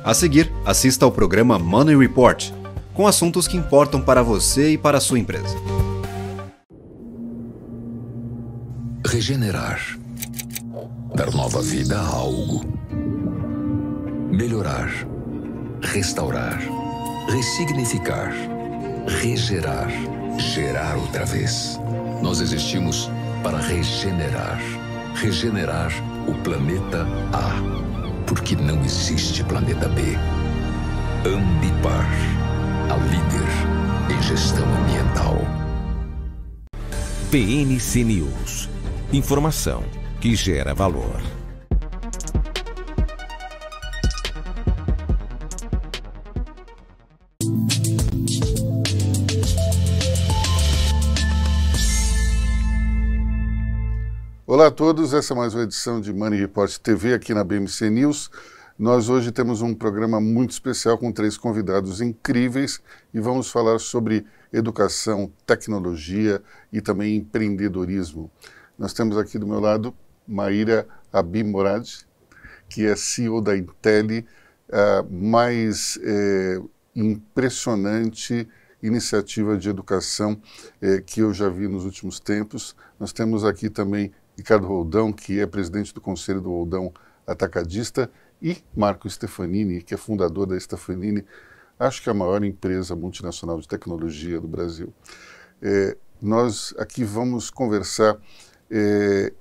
A seguir, assista ao programa Money Report, com assuntos que importam para você e para a sua empresa. Regenerar. Dar nova vida a algo. Melhorar. Restaurar. Ressignificar. Regerar. Gerar outra vez. Nós existimos para regenerar. Regenerar o planeta A. Porque não existe planeta B. Ambipar. A líder em gestão ambiental. BNC News. Informação que gera valor. Olá a todos, essa é mais uma edição de Money Report TV aqui na BMC News. Nós hoje temos um programa muito especial com 3 convidados incríveis e vamos falar sobre educação, tecnologia e também empreendedorismo. Nós temos aqui do meu lado Maíra Abi-Morad, que é CEO da Intelli, a mais impressionante iniciativa de educação que eu já vi nos últimos tempos. Nós temos aqui também Ricardo Roldão, que é presidente do Conselho do Roldão Atacadista, e Marco Stefanini, que é fundador da Stefanini, acho que é a maior empresa multinacional de tecnologia do Brasil. Nós aqui vamos conversar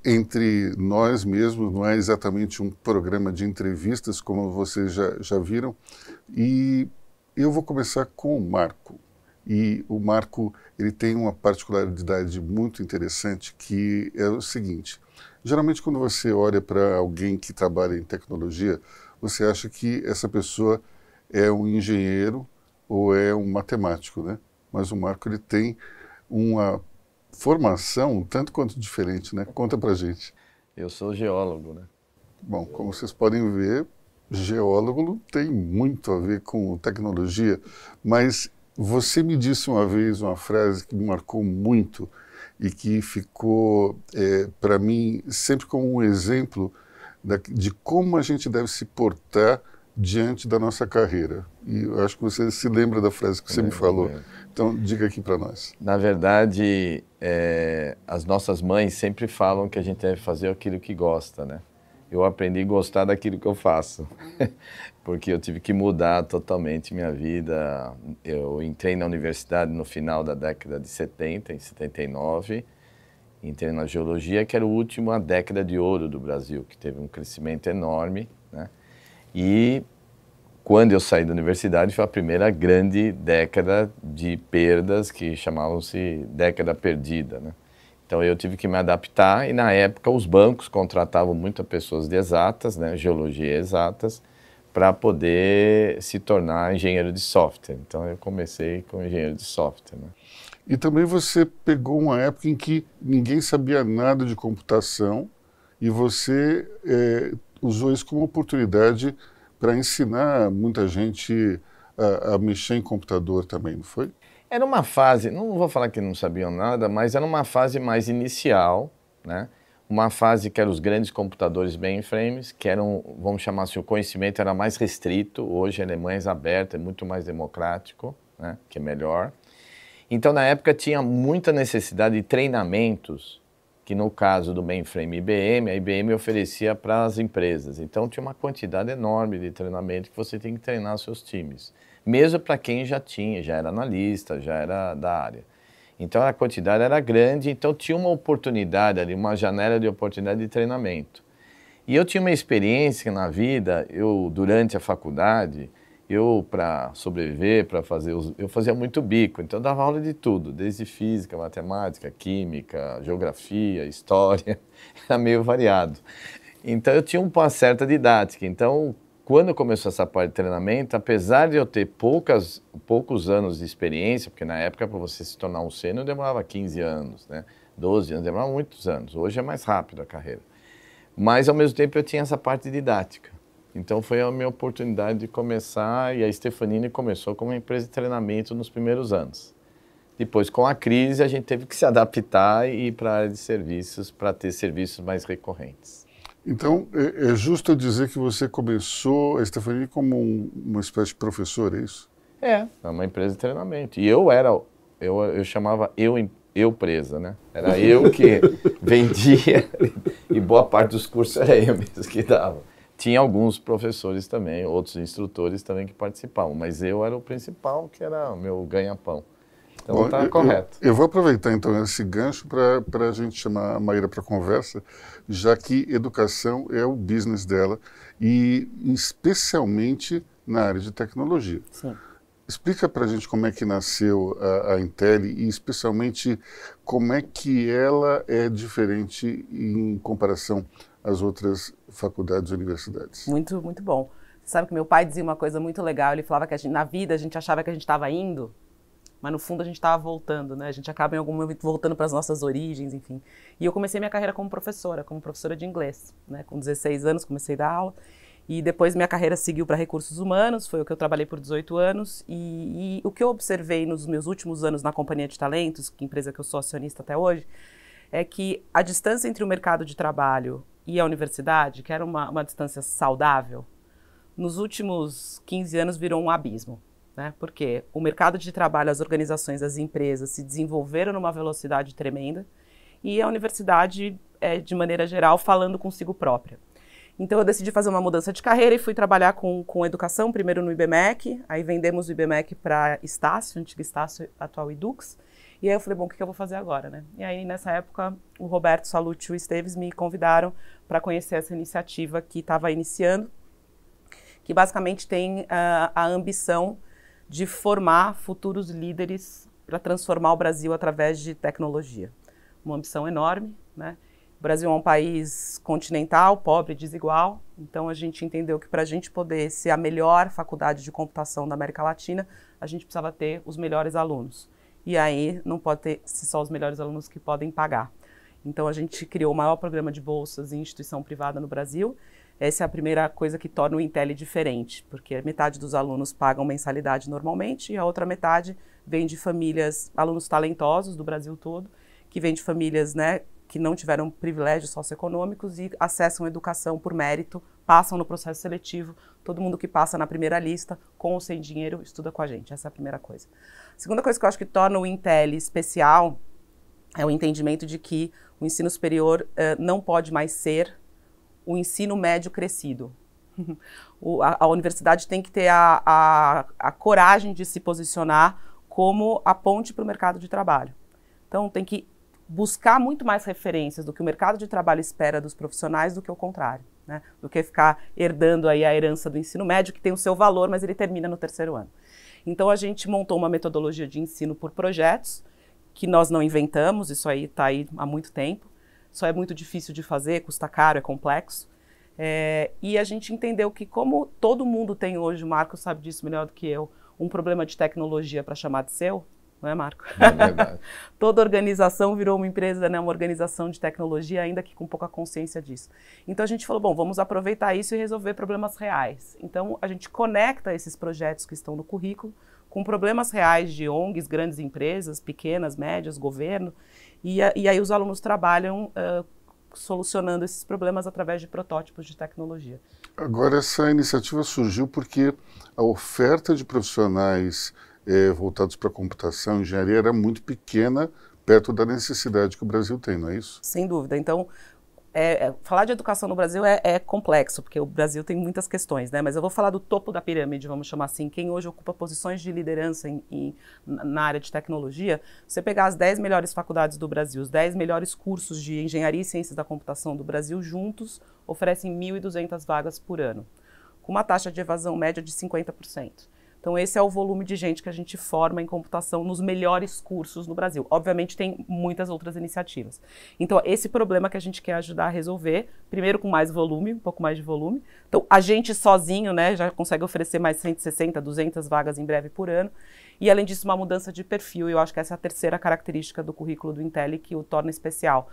entre nós mesmos, não é exatamente um programa de entrevistas, como vocês já viram, e eu vou começar com o Marco. E o Marco, ele tem uma particularidade muito interessante, que é o seguinte: geralmente quando você olha para alguém que trabalha em tecnologia, você acha que essa pessoa é um engenheiro ou é um matemático, né? Mas o Marco, ele tem uma formação um tanto quanto diferente, né? Conta pra gente. Eu sou geólogo, né? Bom, como vocês podem ver, geólogo tem muito a ver com tecnologia, mas você me disse uma vez uma frase que me marcou muito e que ficou, para mim, sempre como um exemplo de como a gente deve se portar diante da nossa carreira. E eu acho que você se lembra da frase que você me falou. Então, diga aqui para nós. Na verdade, as nossas mães sempre falam que a gente deve fazer aquilo que gosta, né? Eu aprendi a gostar daquilo que eu faço, porque eu tive que mudar totalmente minha vida. Eu entrei na universidade no final da década de 70, em 79, entrei na geologia, que era a última década de ouro do Brasil, que teve um crescimento enorme, né? E quando eu saí da universidade, foi a primeira grande década de perdas, que chamavam-se década perdida, né? Então eu tive que me adaptar e na época os bancos contratavam muitas pessoas de exatas, né, geologia exatas, para poder se tornar engenheiro de software. Então eu comecei como engenheiro de software, né? E também você pegou uma época em que ninguém sabia nada de computação e você usou isso como oportunidade para ensinar muita gente a mexer em computador também, não foi? Era uma fase, não vou falar que não sabiam nada, mas era uma fase mais inicial, né? Uma fase que eram os grandes computadores mainframes, que eram, vamos chamar assim, o conhecimento era mais restrito. Hoje ele é mais aberto, é muito mais democrático, né? Que é melhor. Então na época tinha muita necessidade de treinamentos, que no caso do mainframe IBM, a IBM oferecia para as empresas. Então tinha uma quantidade enorme de treinamento que você tem que treinar seus times. Mesmo para quem já era analista, já era da área. Então a quantidade era grande, então tinha uma oportunidade ali, uma janela de oportunidade de treinamento. E eu tinha uma experiência na vida, durante a faculdade, para sobreviver, eu fazia muito bico, então eu dava aula de tudo, desde física, matemática, química, geografia, história, era meio variado. Então eu tinha uma certa didática, então quando começou essa parte de treinamento, apesar de eu ter poucos anos de experiência, porque na época para você se tornar um sênior demorava 15 anos, né? 12 anos, demorava muitos anos. Hoje é mais rápido a carreira. Mas ao mesmo tempo eu tinha essa parte didática. Então foi a minha oportunidade de começar, e a Stefanini começou como uma empresa de treinamento nos primeiros anos. Depois, com a crise, a gente teve que se adaptar e ir para a área de serviços, para ter serviços mais recorrentes. Então, é justo eu dizer que você começou a Stefanini como uma espécie de professor, é isso? É uma empresa de treinamento. E eu chamava eu presa, né? Era eu que vendia e boa parte dos cursos era eu mesmo que dava. Tinha alguns professores também, outros instrutores também que participavam, mas eu era o principal, que era o meu ganha-pão. Então está correto. Eu vou aproveitar então esse gancho para a gente chamar a Maíra para conversa, já que educação é o business dela, e especialmente na área de tecnologia. Sim. Explica para a gente como é que nasceu a Intelli e especialmente como é que ela é diferente em comparação às outras faculdades e universidades. Muito, muito bom. Você sabe que meu pai dizia uma coisa muito legal, ele falava que na vida a gente achava que a gente estava indo, mas no fundo a gente estava voltando, né? A gente acaba em algum momento voltando para as nossas origens, enfim. E eu comecei minha carreira como professora de inglês, né? Com 16 anos comecei a dar aula. E depois minha carreira seguiu para recursos humanos, foi o que eu trabalhei por 18 anos. E o que eu observei nos meus últimos anos na Companhia de Talentos, que empresa que eu sou acionista até hoje, é que a distância entre o mercado de trabalho e a universidade, que era uma distância saudável, nos últimos 15 anos virou um abismo. Né? Porque o mercado de trabalho, as organizações, as empresas se desenvolveram numa velocidade tremenda e a universidade, de maneira geral, falando consigo própria. Então eu decidi fazer uma mudança de carreira e fui trabalhar com educação, primeiro no IBMEC, aí vendemos o IBMEC para Estácio, antigo Estácio, atual Edux, e aí eu falei, bom, o que eu vou fazer agora, né? E aí nessa época o Roberto Salute e o Esteves me convidaram para conhecer essa iniciativa que estava iniciando, que basicamente tem a ambição de formar futuros líderes para transformar o Brasil através de tecnologia. Uma ambição enorme, né? O Brasil é um país continental, pobre, desigual, então a gente entendeu que para a gente poder ser a melhor faculdade de computação da América Latina, a gente precisava ter os melhores alunos. E aí não pode ter só os melhores alunos que podem pagar. Então a gente criou o maior programa de bolsas em instituição privada no Brasil. Essa é a primeira coisa que torna o Intelli diferente, porque metade dos alunos pagam mensalidade normalmente e a outra metade vem de famílias, alunos talentosos do Brasil todo, que vêm de famílias, né, que não tiveram privilégios socioeconômicos e acessam a educação por mérito, passam no processo seletivo. Todo mundo que passa na primeira lista, com ou sem dinheiro, estuda com a gente. Essa é a primeira coisa. A segunda coisa que eu acho que torna o Intelli especial é o entendimento de que o ensino superior não pode mais ser o ensino médio crescido. A universidade tem que ter a coragem de se posicionar como a ponte para o mercado de trabalho. Então tem que buscar muito mais referências do que o mercado de trabalho espera dos profissionais do que o contrário, né? Do que ficar herdando aí a herança do ensino médio, que tem o seu valor, mas ele termina no terceiro ano. Então a gente montou uma metodologia de ensino por projetos, que nós não inventamos, isso aí está aí há muito tempo. Só é muito difícil de fazer, custa caro, é complexo. E a gente entendeu que como todo mundo tem hoje, o Marco sabe disso melhor do que eu, um problema de tecnologia para chamar de seu, não é, Marco? É verdade. Toda organização virou uma empresa, né, uma organização de tecnologia, ainda que com pouca consciência disso. Então a gente falou, bom, vamos aproveitar isso e resolver problemas reais. Então a gente conecta esses projetos que estão no currículo com problemas reais de ONGs, grandes empresas, pequenas, médias, governo, e aí os alunos trabalham solucionando esses problemas através de protótipos de tecnologia. Agora, essa iniciativa surgiu porque a oferta de profissionais voltados para a computação e engenharia era muito pequena perto da necessidade que o Brasil tem, não é isso? Sem dúvida. Então, falar de educação no Brasil é complexo, porque o Brasil tem muitas questões, né? Mas eu vou falar do topo da pirâmide, vamos chamar assim, quem hoje ocupa posições de liderança na área de tecnologia. Você pegar as 10 melhores faculdades do Brasil, os 10 melhores cursos de engenharia e ciências da computação do Brasil, juntos, oferecem 1.200 vagas por ano, com uma taxa de evasão média de 50%. Então esse é o volume de gente que a gente forma em computação nos melhores cursos no Brasil. Obviamente tem muitas outras iniciativas. Então esse problema que a gente quer ajudar a resolver, primeiro com mais volume, um pouco mais de volume. Então a gente sozinho, né, já consegue oferecer mais 160, 200 vagas em breve por ano. E além disso uma mudança de perfil, e eu acho que essa é a terceira característica do currículo do Intelli que o torna especial.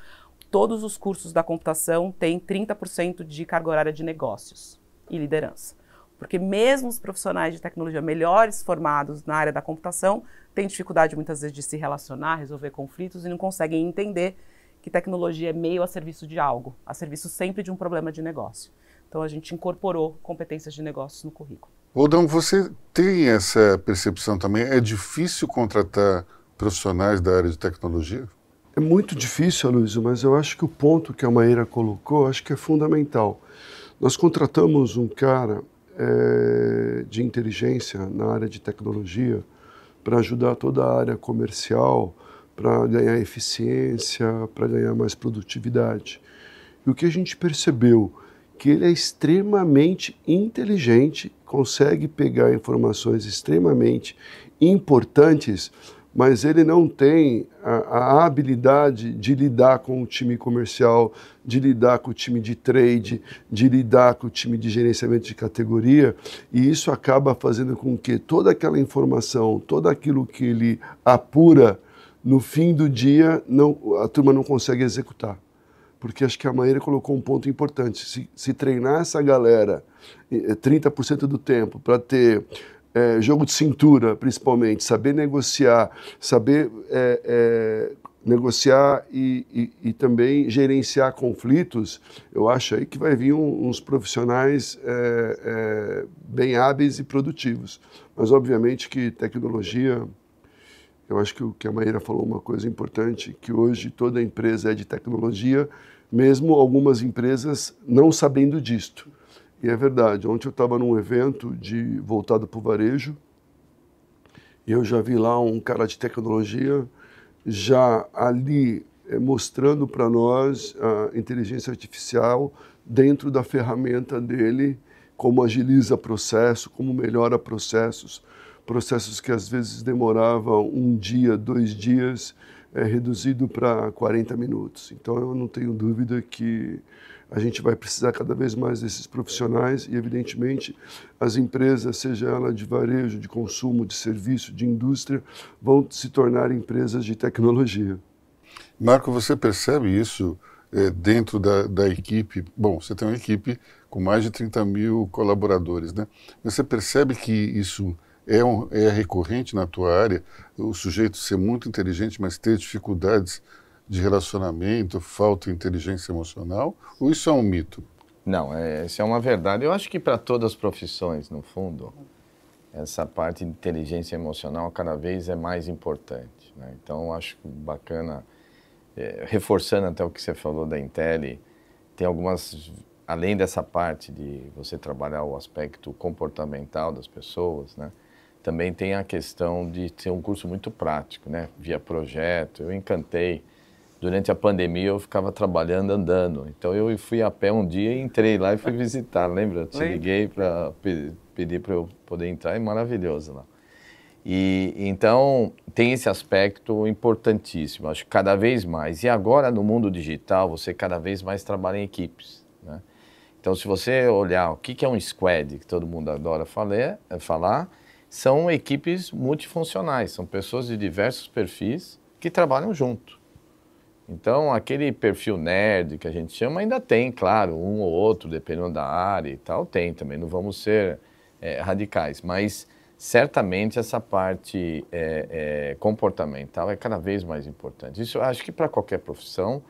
Todos os cursos da computação têm 30% de carga horária de negócios e liderança. Porque mesmo os profissionais de tecnologia melhores formados na área da computação têm dificuldade muitas vezes de se relacionar, resolver conflitos e não conseguem entender que tecnologia é meio a serviço de algo, a serviço sempre de um problema de negócio. Então a gente incorporou competências de negócios no currículo. Roldão, você tem essa percepção também? É difícil contratar profissionais da área de tecnologia? É muito difícil, Aloysio, mas eu acho que o ponto que a Maíra colocou, acho que é fundamental. Nós contratamos um cara de inteligência na área de tecnologia para ajudar toda a área comercial, para ganhar eficiência, para ganhar mais produtividade. E o que a gente percebeu, que ele é extremamente inteligente, consegue pegar informações extremamente importantes, mas ele não tem a habilidade de lidar com o time comercial, de lidar com o time de trade, de lidar com o time de gerenciamento de categoria, e isso acaba fazendo com que toda aquela informação, todo aquilo que ele apura, no fim do dia, a turma não consegue executar. Porque acho que a Maíra colocou um ponto importante. Se treinar essa galera 30% do tempo para ter jogo de cintura, principalmente, saber negociar, saber negociar e também gerenciar conflitos, eu acho aí que vai vir uns profissionais bem hábeis e produtivos. Mas, obviamente, que tecnologia... Eu acho que o que a Maíra falou uma coisa importante, que hoje toda empresa é de tecnologia, mesmo algumas empresas não sabendo disto. E é verdade, ontem eu estava num evento voltado para o varejo, e eu já vi lá um cara de tecnologia já ali mostrando para nós a inteligência artificial dentro da ferramenta dele, como agiliza processo, como melhora processos que às vezes demoravam 1 dia, 2 dias, reduzido para 40 minutos. Então eu não tenho dúvida que a gente vai precisar cada vez mais desses profissionais e, evidentemente, as empresas, seja ela de varejo, de consumo, de serviço, de indústria, vão se tornar empresas de tecnologia. Marco, você percebe isso dentro da equipe? Bom, você tem uma equipe com mais de 30 mil colaboradores, né? Você percebe que isso é recorrente na tua área, o sujeito ser muito inteligente, mas ter dificuldades de relacionamento, falta de inteligência emocional, ou isso é um mito? Não, isso é uma verdade. Eu acho que para todas as profissões, no fundo, essa parte de inteligência emocional cada vez é mais importante, né? Então, eu acho bacana, reforçando até o que você falou da Intel, tem algumas, além dessa parte de você trabalhar o aspecto comportamental das pessoas, né? Também tem a questão de ser um curso muito prático, né? Via projeto. Eu encantei. Durante a pandemia eu ficava trabalhando, andando. Então eu fui a pé um dia e entrei lá e fui visitar. Lembra? Te liguei para pedir para eu poder entrar. É maravilhoso lá. E então tem esse aspecto importantíssimo. Acho que cada vez mais. E agora no mundo digital você cada vez mais trabalha em equipes, né? Então se você olhar o que é um squad, que todo mundo adora falar, são equipes multifuncionais, são pessoas de diversos perfis que trabalham junto. Então, aquele perfil nerd que a gente chama ainda tem, claro, um ou outro, dependendo da área e tal, tem também, não vamos ser radicais, mas certamente essa parte comportamental é cada vez mais importante. Isso eu acho que para qualquer profissão,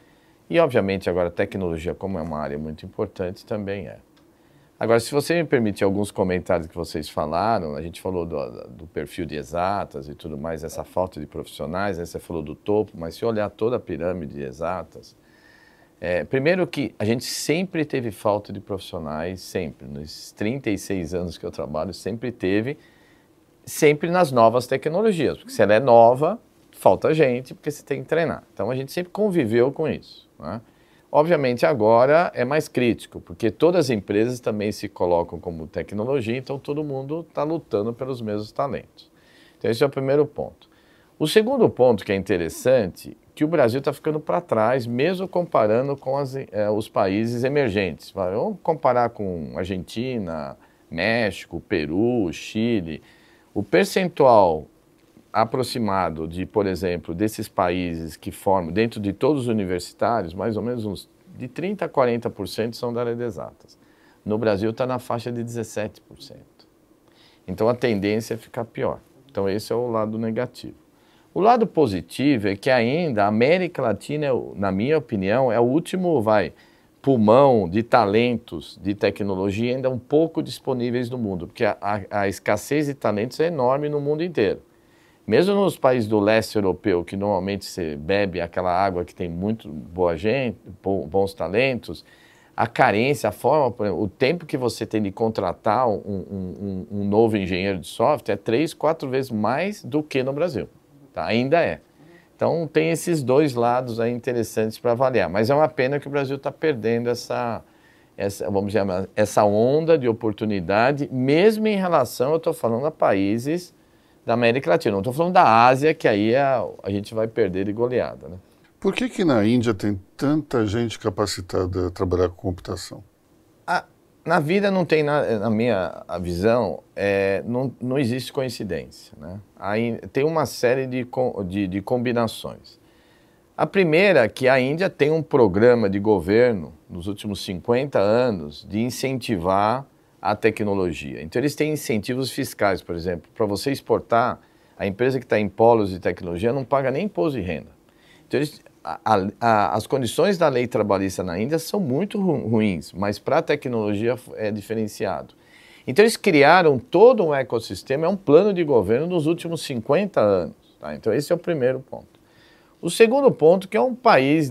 e obviamente agora a tecnologia, como é uma área muito importante, também é. Agora, se você me permitir alguns comentários que vocês falaram, a gente falou do perfil de exatas e tudo mais, essa falta de profissionais, né? Você falou do topo, mas se olhar toda a pirâmide de exatas, primeiro que a gente sempre teve falta de profissionais, sempre, nos 36 anos que eu trabalho, sempre teve, sempre nas novas tecnologias, porque se ela é nova, falta gente, porque você tem que treinar. Então a gente sempre conviveu com isso, né? Obviamente agora é mais crítico, porque todas as empresas também se colocam como tecnologia, então todo mundo está lutando pelos mesmos talentos. Então esse é o primeiro ponto. O segundo ponto que é interessante, que o Brasil está ficando para trás, mesmo comparando com os países emergentes. Vamos comparar com Argentina, México, Peru, Chile. O percentual aproximado de, por exemplo, desses países que formam, dentro de todos os universitários, mais ou menos uns de 30% a 40% são da área de exatas. No Brasil está na faixa de 17%. Então a tendência é ficar pior. Então esse é o lado negativo. O lado positivo é que ainda a América Latina, na minha opinião, é o último, pulmão de talentos de tecnologia ainda um pouco disponíveis no mundo, porque a escassez de talentos é enorme no mundo inteiro. Mesmo nos países do leste europeu, que normalmente você bebe aquela água que tem muito boa gente, bons talentos, a carência, a forma, por exemplo, o tempo que você tem de contratar um novo engenheiro de software é 3, 4 vezes mais do que no Brasil. Tá? Ainda é. Então tem esses dois lados aí interessantes para avaliar. Mas é uma pena que o Brasil está perdendo vamos dizer, essa onda de oportunidade, mesmo em relação, eu estou falando a países da América Latina. Não estou falando da Ásia, que aí a gente vai perder de goleada, né? Por que na Índia tem tanta gente capacitada a trabalhar com computação? Na vida não tem, na minha visão, não existe coincidência, né? Aí tem uma série de combinações. A primeira é que a Índia tem um programa de governo, nos últimos 50 anos, de incentivar a tecnologia. Então eles têm incentivos fiscais, por exemplo, para você exportar, a empresa que está em polos de tecnologia não paga nem imposto de renda. Então as condições da lei trabalhista na Índia são muito ruins, mas para a tecnologia é diferenciado. Então eles criaram todo um ecossistema, é um plano de governo nos últimos 50 anos. Tá? Então esse é o primeiro ponto. O segundo ponto, que é um país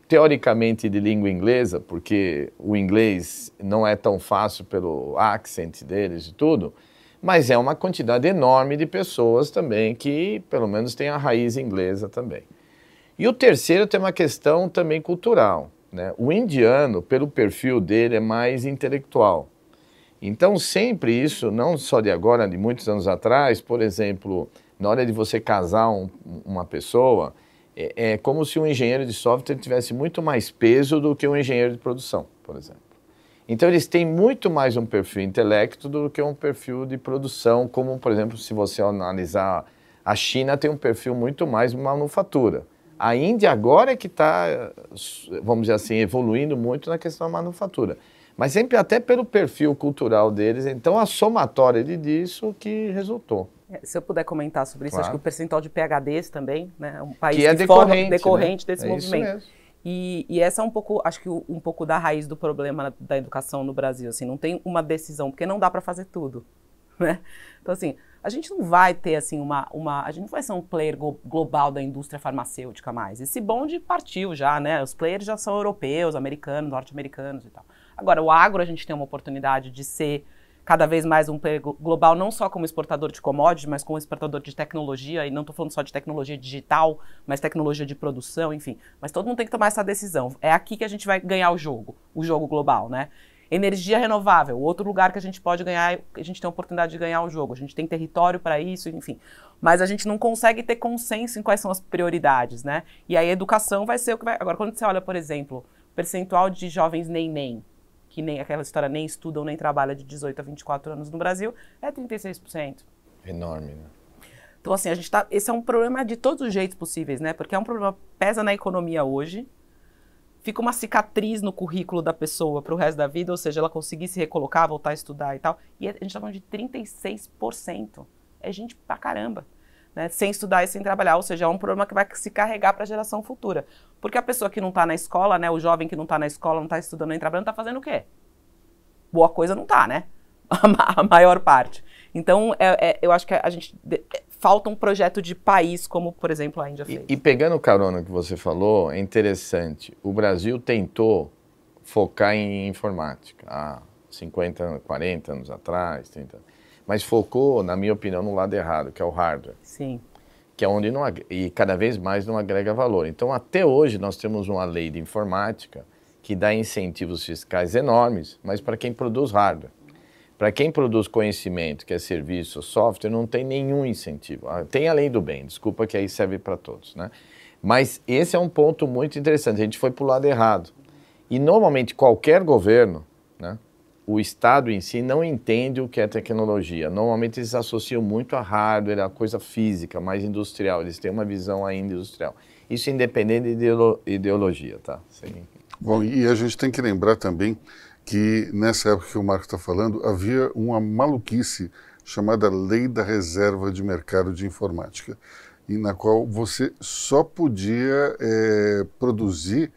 teoricamente de língua inglesa, porque o inglês não é tão fácil pelo accent deles e tudo, mas é uma quantidade enorme de pessoas também que pelo menos tem a raiz inglesa também. E o terceiro tem uma questão também cultural, né? O indiano, pelo perfil dele, é mais intelectual. Então sempre isso, não só de agora, de muitos anos atrás, por exemplo, na hora de você casar uma pessoa, é como se um engenheiro de software tivesse muito mais peso do que um engenheiro de produção, por exemplo. Então eles têm muito mais um perfil intelecto do que um perfil de produção, como, por exemplo, se você analisar, a China tem um perfil muito mais manufatura. A Índia agora é que está, vamos dizer assim, evoluindo muito na questão da manufatura. Mas sempre até pelo perfil cultural deles, então a somatória disso que resultou. Se eu puder comentar sobre isso, Claro. acho que o percentual de PhDs também, né, é um país Que é decorrente né? desse É movimento. Isso mesmo. E essa é um pouco, acho que um pouco da raiz do problema da educação no Brasil, assim, não tem uma decisão, porque não dá para fazer tudo, né? Então, assim, a gente não vai ter, assim, a gente não vai ser um player global da indústria farmacêutica mais. Esse bonde partiu já, né? Os players já são europeus, americanos, norte-americanos e tal. Agora, o agro, a gente tem uma oportunidade de ser cada vez mais um player global, não só como exportador de commodities, mas como exportador de tecnologia, e não estou falando só de tecnologia digital, mas tecnologia de produção, enfim. Mas todo mundo tem que tomar essa decisão. É aqui que a gente vai ganhar o jogo global, né? Energia renovável, outro lugar que a gente pode ganhar, a gente tem a oportunidade de ganhar o jogo, a gente tem território para isso, enfim. Mas a gente não consegue ter consenso em quais são as prioridades, né? E aí a educação vai ser o que vai... Agora, quando você olha, por exemplo, o percentual de jovens nem, que nem aquela história nem estudam nem trabalham de 18 a 24 anos no Brasil, é 36%. Enorme, né? Então, assim, esse é um problema de todos os jeitos possíveis, né? Porque é um problema que pesa na economia hoje, fica uma cicatriz no currículo da pessoa para o resto da vida, ou seja, ela conseguir se recolocar, voltar a estudar e tal. E a gente está falando de 36%. É gente pra caramba, né? Sem estudar e sem trabalhar, ou seja, é um problema que vai se carregar para a geração futura. Porque a pessoa que não está na escola, né, o jovem que não está na escola, não está estudando nem trabalhando, está fazendo o quê? Boa coisa não está, né? A maior parte. Então, eu acho que falta um projeto de país, como, por exemplo, a Índia fez. E pegando o carona que você falou, é interessante. O Brasil tentou focar em informática há 50, 40 anos atrás, 30 anos. Mas focou, na minha opinião, no lado errado, que é o hardware. Sim. Que é onde e cada vez mais não agrega valor. Então, até hoje, nós temos uma lei de informática que dá incentivos fiscais enormes, mas para quem produz hardware. Para quem produz conhecimento, que é serviço, software, não tem nenhum incentivo. Tem a lei do bem, desculpa que aí serve para todos, né? Mas esse é um ponto muito interessante, a gente foi para o lado errado. E normalmente qualquer governo, né, o Estado em si não entende o que é tecnologia. Normalmente eles associam muito a hardware, a coisa física, mais industrial. Eles têm uma visão ainda industrial. Isso independente de ideologia, tá? Sim. Bom, e a gente tem que lembrar também que nessa época que o Marco está falando, havia uma maluquice chamada Lei da Reserva de Mercado de Informática, e na qual você só podia produzir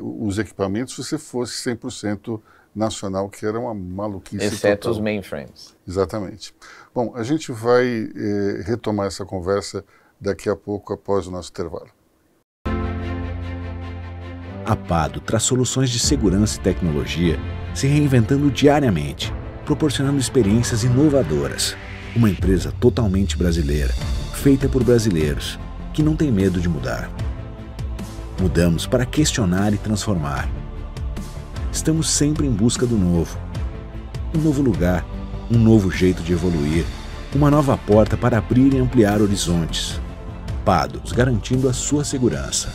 os equipamentos se você fosse 100% nacional, que era uma maluquice Exceto total. os mainframes. Exatamente. Bom, a gente vai retomar essa conversa daqui a pouco, após o nosso intervalo. A Pado traz soluções de segurança e tecnologia, se reinventando diariamente, proporcionando experiências inovadoras. Uma empresa totalmente brasileira, feita por brasileiros, que não tem medo de mudar. Mudamos para questionar e transformar. Estamos sempre em busca do novo. Um novo lugar, um novo jeito de evoluir, uma nova porta para abrir e ampliar horizontes. Pado, garantindo a sua segurança.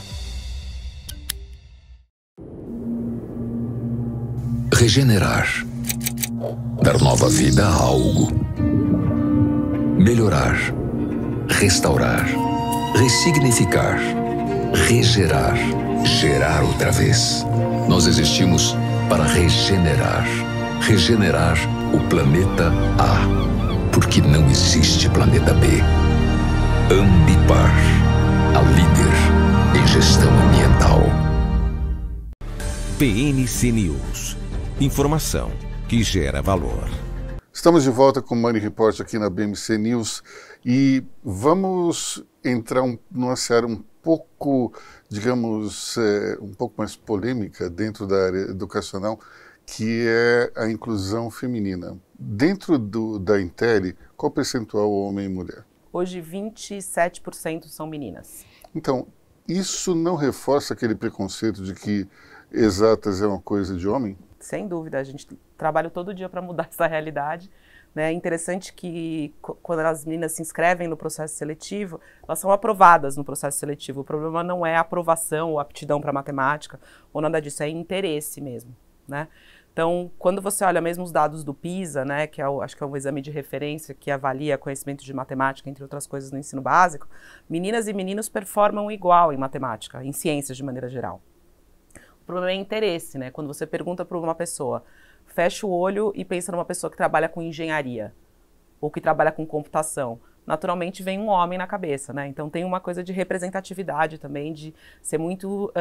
Regenerar. Dar nova vida a algo. Melhorar. Restaurar. Ressignificar. Regerar. Gerar outra vez. Nós existimos para regenerar. Regenerar o planeta A. Porque não existe planeta B. Ambipar. A líder em gestão ambiental. PNC News. Informação que gera valor. Estamos de volta com o Money Report aqui na BMC News e vamos entrar numa seara um pouco, digamos, um pouco mais polêmica dentro da área educacional, que é a inclusão feminina. Dentro da Intel, qual o percentual homem e mulher? Hoje, 27% são meninas. Então, isso não reforça aquele preconceito de que exatas é uma coisa de homem? Sem dúvida, a gente trabalha todo dia para mudar essa realidade. Né? É interessante que quando as meninas se inscrevem no processo seletivo, elas são aprovadas no processo seletivo. O problema não é a aprovação ou aptidão para matemática, ou nada disso, é interesse mesmo. Né? Então, quando você olha mesmo os dados do PISA, né, que acho que é um exame de referência que avalia conhecimento de matemática, entre outras coisas, no ensino básico, meninas e meninos performam igual em matemática, em ciências de maneira geral. O problema é interesse, né? Quando você pergunta para uma pessoa, fecha o olho e pensa numa pessoa que trabalha com engenharia ou que trabalha com computação, naturalmente vem um homem na cabeça, né? Então tem uma coisa de representatividade também, de ser muito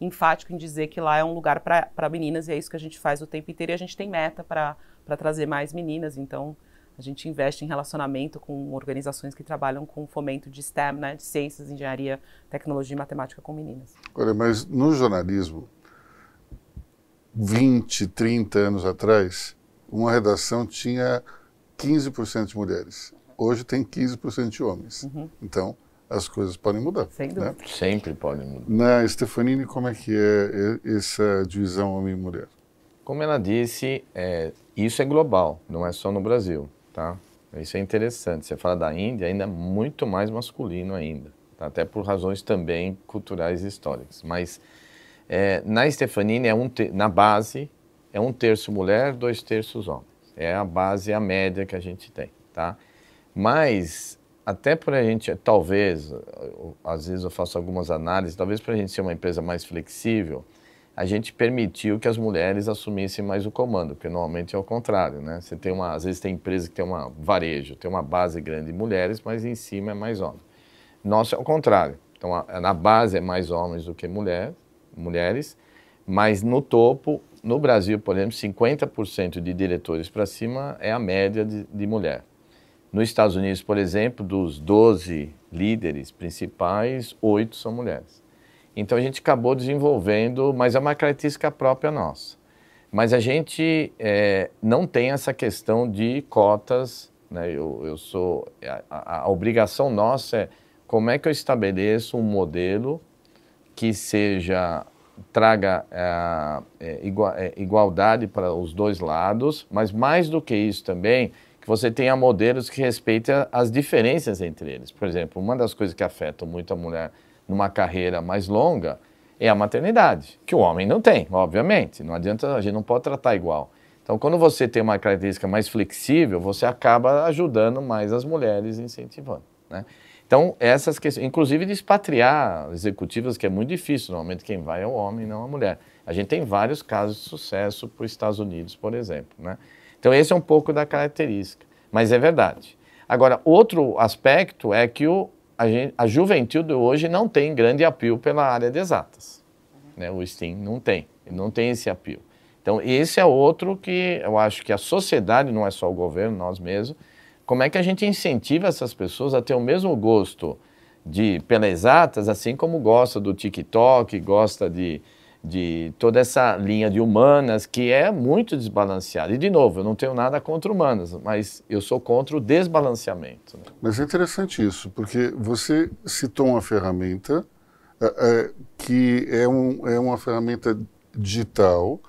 enfático em dizer que lá é um lugar para meninas, e é isso que a gente faz o tempo inteiro, e a gente tem meta para trazer mais meninas. Então a gente investe em relacionamento com organizações que trabalham com fomento de STEM, né, de ciências, engenharia, tecnologia e matemática com meninas. Olha, mas no jornalismo, 20, 30 anos atrás, uma redação tinha 15% de mulheres. Hoje tem 15% de homens. Uhum. Então, as coisas podem mudar. Sem dúvida. Né? Sempre podem mudar. Na Stefanini, como é que é essa divisão homem e mulher? Como ela disse, isso é global, não é só no Brasil. Tá? Isso é interessante. Você fala da Índia, ainda é muito mais masculino ainda. Tá? Até por razões também culturais e históricas. Mas na Stefanini, na base, é 1/3 mulher, 2/3 homens. É a base, a média que a gente tem. Tá? Mas, até para a gente, talvez, às vezes eu faço algumas análises, talvez para a gente ser uma empresa mais flexível, a gente permitiu que as mulheres assumissem mais o comando, porque normalmente é o contrário, né? Você tem às vezes tem empresa que tem uma varejo, tem uma base grande de mulheres, mas em cima é mais homens. Nosso é o contrário. Então, na base é mais homens do que mulheres, mas no topo, no Brasil, por exemplo, 50% de diretores para cima é a média de mulher. Nos Estados Unidos, por exemplo, dos 12 líderes principais, 8 são mulheres. Então a gente acabou desenvolvendo, mas é uma característica própria nossa. Mas a gente não tem essa questão de cotas, né? A obrigação nossa é como é que eu estabeleço um modelo que traga igualdade para os dois lados, mas mais do que isso também, que você tenha modelos que respeitem as diferenças entre eles. Por exemplo, uma das coisas que afetam muito a mulher numa carreira mais longa é a maternidade, que o homem não tem, obviamente. Não adianta, a gente não pode tratar igual. Então, quando você tem uma característica mais flexível, você acaba ajudando mais as mulheres, incentivando, né? Então, essas questões, inclusive de expatriar executivas, que é muito difícil, normalmente quem vai é o homem, não a mulher. A gente tem vários casos de sucesso para os Estados Unidos, por exemplo, né? Então, esse é um pouco da característica, mas é verdade. Agora, outro aspecto é que a juventude hoje não tem grande apelo pela área de exatas. Né? O STEAM não tem esse apelo. Então, esse é outro que eu acho que a sociedade, não é só o governo, nós mesmos, como é que a gente incentiva essas pessoas a ter o mesmo gosto pelas exatas, assim como gosta do TikTok, gosta de toda essa linha de humanas, que é muito desbalanceada. E, de novo, eu não tenho nada contra humanas, mas eu sou contra o desbalanceamento. Né? Mas é interessante isso, porque você citou uma ferramenta que é uma ferramenta digital.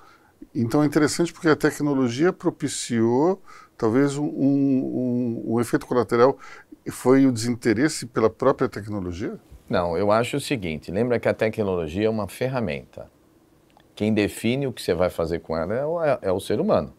Então é interessante porque a tecnologia propiciou, talvez um efeito colateral foi o desinteresse pela própria tecnologia? Não, eu acho o seguinte, lembra que a tecnologia é uma ferramenta. Quem define o que você vai fazer com ela é o ser humano.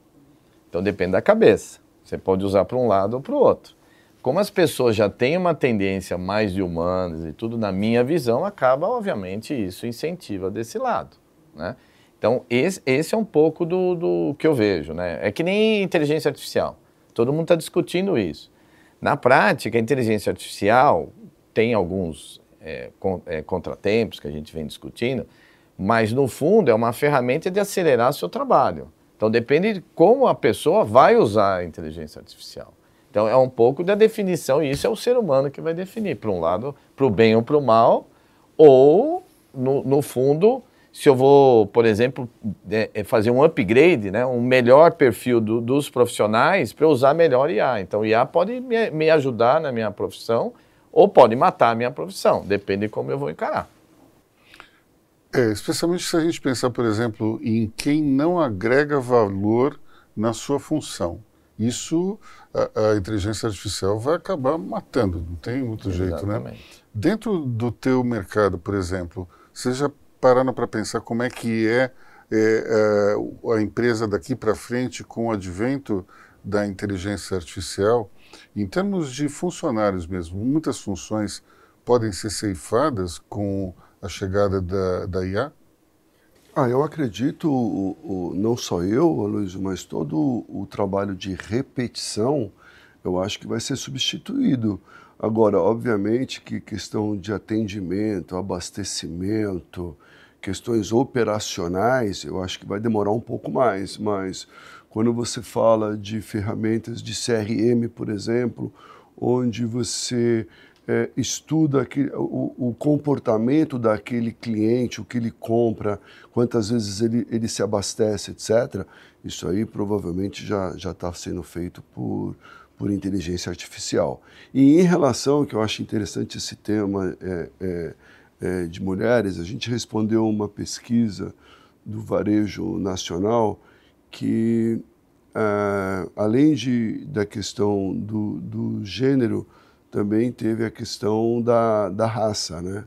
Então depende da cabeça. Você pode usar para um lado ou para o outro. Como as pessoas já têm uma tendência mais de humanas e tudo, na minha visão, acaba, obviamente, isso incentiva desse lado, né? Então, esse é um pouco do que eu vejo, né? É que nem inteligência artificial. Todo mundo está discutindo isso. Na prática, a inteligência artificial tem alguns contratempos que a gente vem discutindo, mas, no fundo, é uma ferramenta de acelerar seu trabalho. Então, depende de como a pessoa vai usar a inteligência artificial. Então, é um pouco da definição, e isso é o ser humano que vai definir, para um lado, para o bem ou para o mal, ou, no fundo, se eu vou, por exemplo, fazer um upgrade, né, um melhor perfil dos profissionais para usar melhor IA. Então, o IA pode me ajudar na minha profissão ou pode matar a minha profissão, depende de como eu vou encarar. Especialmente se a gente pensar, por exemplo, em quem não agrega valor na sua função. Isso a inteligência artificial vai acabar matando, não tem outro jeito, né? Dentro do teu mercado, por exemplo, você já pararam para pensar como é que a empresa daqui para frente com o advento da inteligência artificial, em termos de funcionários mesmo, muitas funções podem ser ceifadas com a chegada da IA? Eu acredito, não só eu, Luiz, mas todo o trabalho de repetição, eu acho que vai ser substituído. Agora, obviamente que questão de atendimento, abastecimento, questões operacionais, eu acho que vai demorar um pouco mais, mas quando você fala de ferramentas de CRM, por exemplo, onde você estuda o comportamento daquele cliente, o que ele compra, quantas vezes ele se abastece, etc., isso aí provavelmente já está sendo feito por inteligência artificial. E em relação, que eu acho interessante esse tema de mulheres, a gente respondeu uma pesquisa do Varejo Nacional que, além da questão do gênero, também teve a questão da raça, né?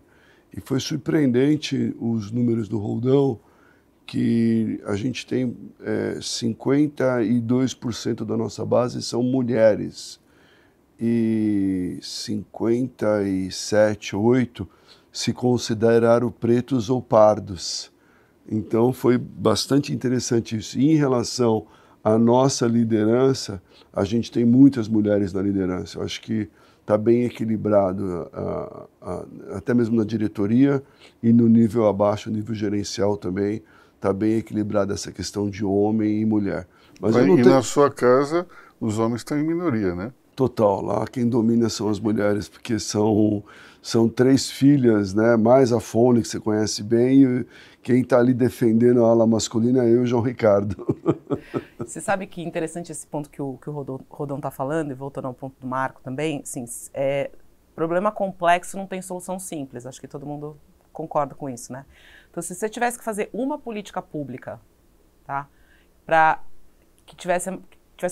E foi surpreendente os números do Roldão, que a gente tem 52% da nossa base são mulheres e 57, 8% se consideraram pretos ou pardos. Então foi bastante interessante isso. E em relação à nossa liderança, a gente tem muitas mulheres na liderança. Eu acho que está bem equilibrado, até mesmo na diretoria e no nível abaixo, no nível gerencial também, está bem equilibrada essa questão de homem e mulher. Mas na sua casa, os homens estão em minoria, né? Total, lá quem domina são as mulheres, porque são 3 filhas, né? Mais a Fone, que você conhece bem, e quem está ali defendendo a ala masculina é eu e o João Ricardo. Você sabe que interessante esse ponto que o Rodão está falando, e voltando ao ponto do Marco também, assim, problema complexo não tem solução simples, acho que todo mundo concorda com isso, né? Então, se você tivesse que fazer uma política pública, tá, para que tivesse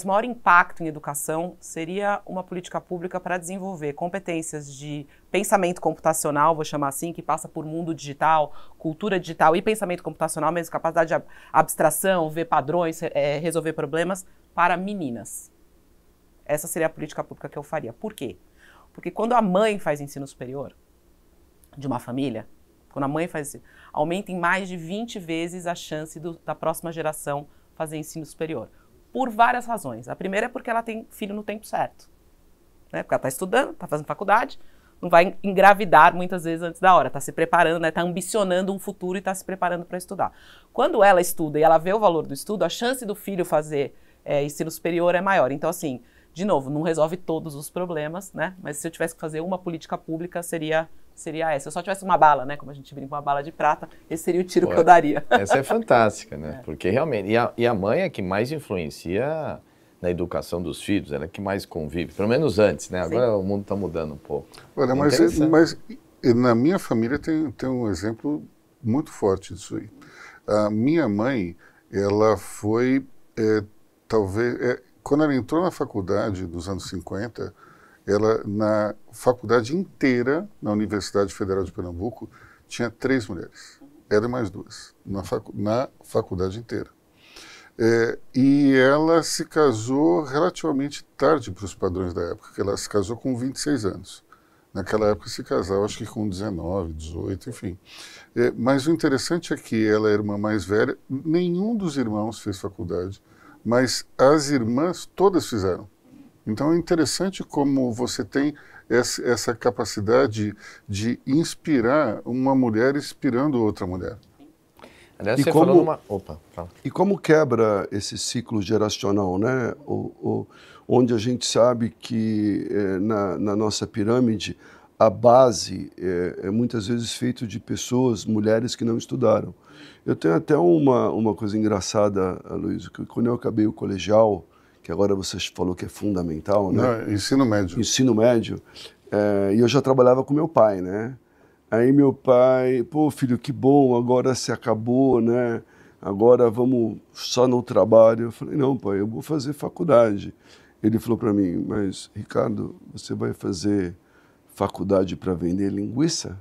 maior impacto em educação, seria uma política pública para desenvolver competências de pensamento computacional, vou chamar assim, que passa por mundo digital, cultura digital e pensamento computacional, mesmo capacidade de abstração, ver padrões, resolver problemas, para meninas. Essa seria a política pública que eu faria. Por quê? Porque quando a mãe faz ensino superior de uma família, quando a mãe faz, aumenta em mais de 20 vezes a chance da próxima geração fazer ensino superior. Por várias razões. A primeira é porque ela tem filho no tempo certo. Né? Porque ela está estudando, está fazendo faculdade, não vai engravidar muitas vezes antes da hora, está se preparando, né, está ambicionando um futuro e está se preparando para estudar. Quando ela estuda e ela vê o valor do estudo, a chance do filho fazer ensino superior é maior. Então, assim, de novo, não resolve todos os problemas, né? Mas se eu tivesse que fazer uma política pública, seria essa. Se eu só tivesse uma bala, né? Como a gente brinca, uma bala de prata, esse seria o tiro que eu daria. Essa é fantástica, né? Porque realmente... E a mãe é que mais influencia na educação dos filhos, ela é que mais convive, pelo menos antes, né? Agora Sim. O mundo está mudando um pouco. Olha, mas na minha família tem um exemplo muito forte disso aí. A minha mãe, ela foi, talvez... quando ela entrou na faculdade nos anos 50, ela, na faculdade inteira, na Universidade Federal de Pernambuco, tinha 3 mulheres. Ela e mais 2, na faculdade inteira. E ela se casou relativamente tarde para os padrões da época, que ela se casou com 26 anos. Naquela época se casava, acho que com 19, 18, enfim. Mas o interessante é que ela é a irmã mais velha, nenhum dos irmãos fez faculdade, mas as irmãs todas fizeram. Então é interessante como você tem essa capacidade de inspirar uma mulher inspirando outra mulher. Aliás, você falou numa... Opa, fala. E como quebra esse ciclo geracional, né? Onde a gente sabe que na nossa pirâmide a base é muitas vezes feita de pessoas, mulheres que não estudaram. Eu tenho até uma coisa engraçada, Luiz, que quando eu acabei o colegial, que agora você falou que é fundamental, né? Não, ensino médio. Ensino médio. E eu já trabalhava com meu pai, né? Aí meu pai, pô, filho, que bom, agora se acabou, né? Agora vamos só no trabalho. Eu falei, não, pai, eu vou fazer faculdade. Ele falou para mim, mas, Ricardo, você vai fazer faculdade para vender linguiça?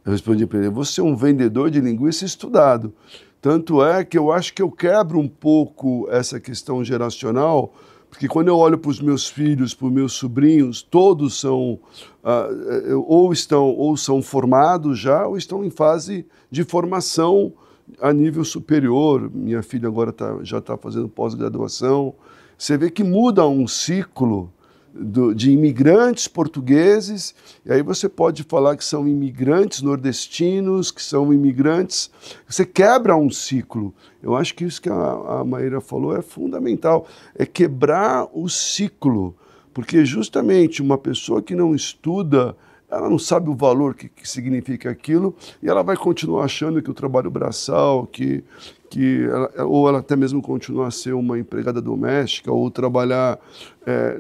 Eu respondi para ele, você é um vendedor de linguiça estudado. Tanto é que eu acho que eu quebro um pouco essa questão geracional, porque quando eu olho para os meus filhos, para os meus sobrinhos, todos são, ou são formados já, ou estão em fase de formação a nível superior. Minha filha agora já está fazendo pós-graduação. Você vê que muda um ciclo de imigrantes portugueses, e aí você pode falar que são imigrantes nordestinos, que são imigrantes... Você quebra um ciclo. Eu acho que isso que a Maíra falou é fundamental, é quebrar o ciclo, porque justamente uma pessoa que não estuda, ela não sabe o valor que significa aquilo, e ela vai continuar achando que o trabalho braçal, ou ela até mesmo continuar a ser uma empregada doméstica, ou trabalhar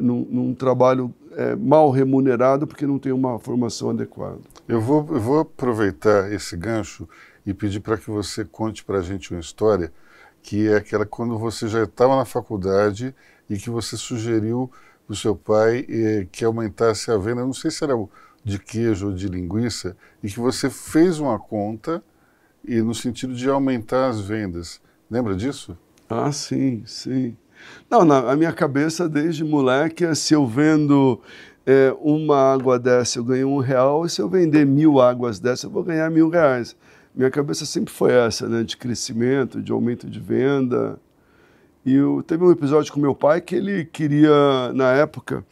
num trabalho mal remunerado porque não tem uma formação adequada. Eu vou aproveitar esse gancho e pedir para que você conte para a gente uma história, que é aquela quando você já estava na faculdade e que você sugeriu para o seu pai que aumentasse a venda, não sei se era de queijo ou de linguiça, e que você fez uma conta e no sentido de aumentar as vendas. Lembra disso? Ah, sim, sim. Não, na minha cabeça, desde moleque, se eu vendo uma água dessa, eu ganho R$1, e se eu vender 1000 águas dessa, eu vou ganhar R$1000. Minha cabeça sempre foi essa, né, de crescimento, de aumento de venda. E teve um episódio com meu pai que ele queria, na época,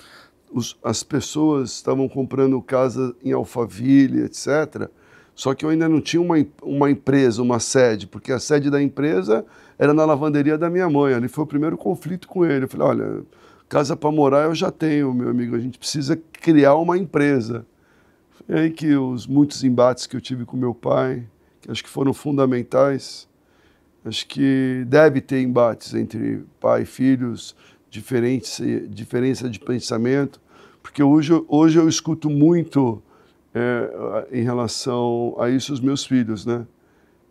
as pessoas estavam comprando casa em Alphaville, etc., só que eu ainda não tinha uma empresa, uma sede, porque a sede da empresa era na lavanderia da minha mãe. Ali foi o primeiro conflito com ele. Eu falei, olha, casa para morar eu já tenho, meu amigo, a gente precisa criar uma empresa. E aí que os muitos embates que eu tive com meu pai, que acho que foram fundamentais, acho que deve ter embates entre pai e filhos, diferença de pensamento, porque hoje eu escuto muito em relação a isso os meus filhos, né?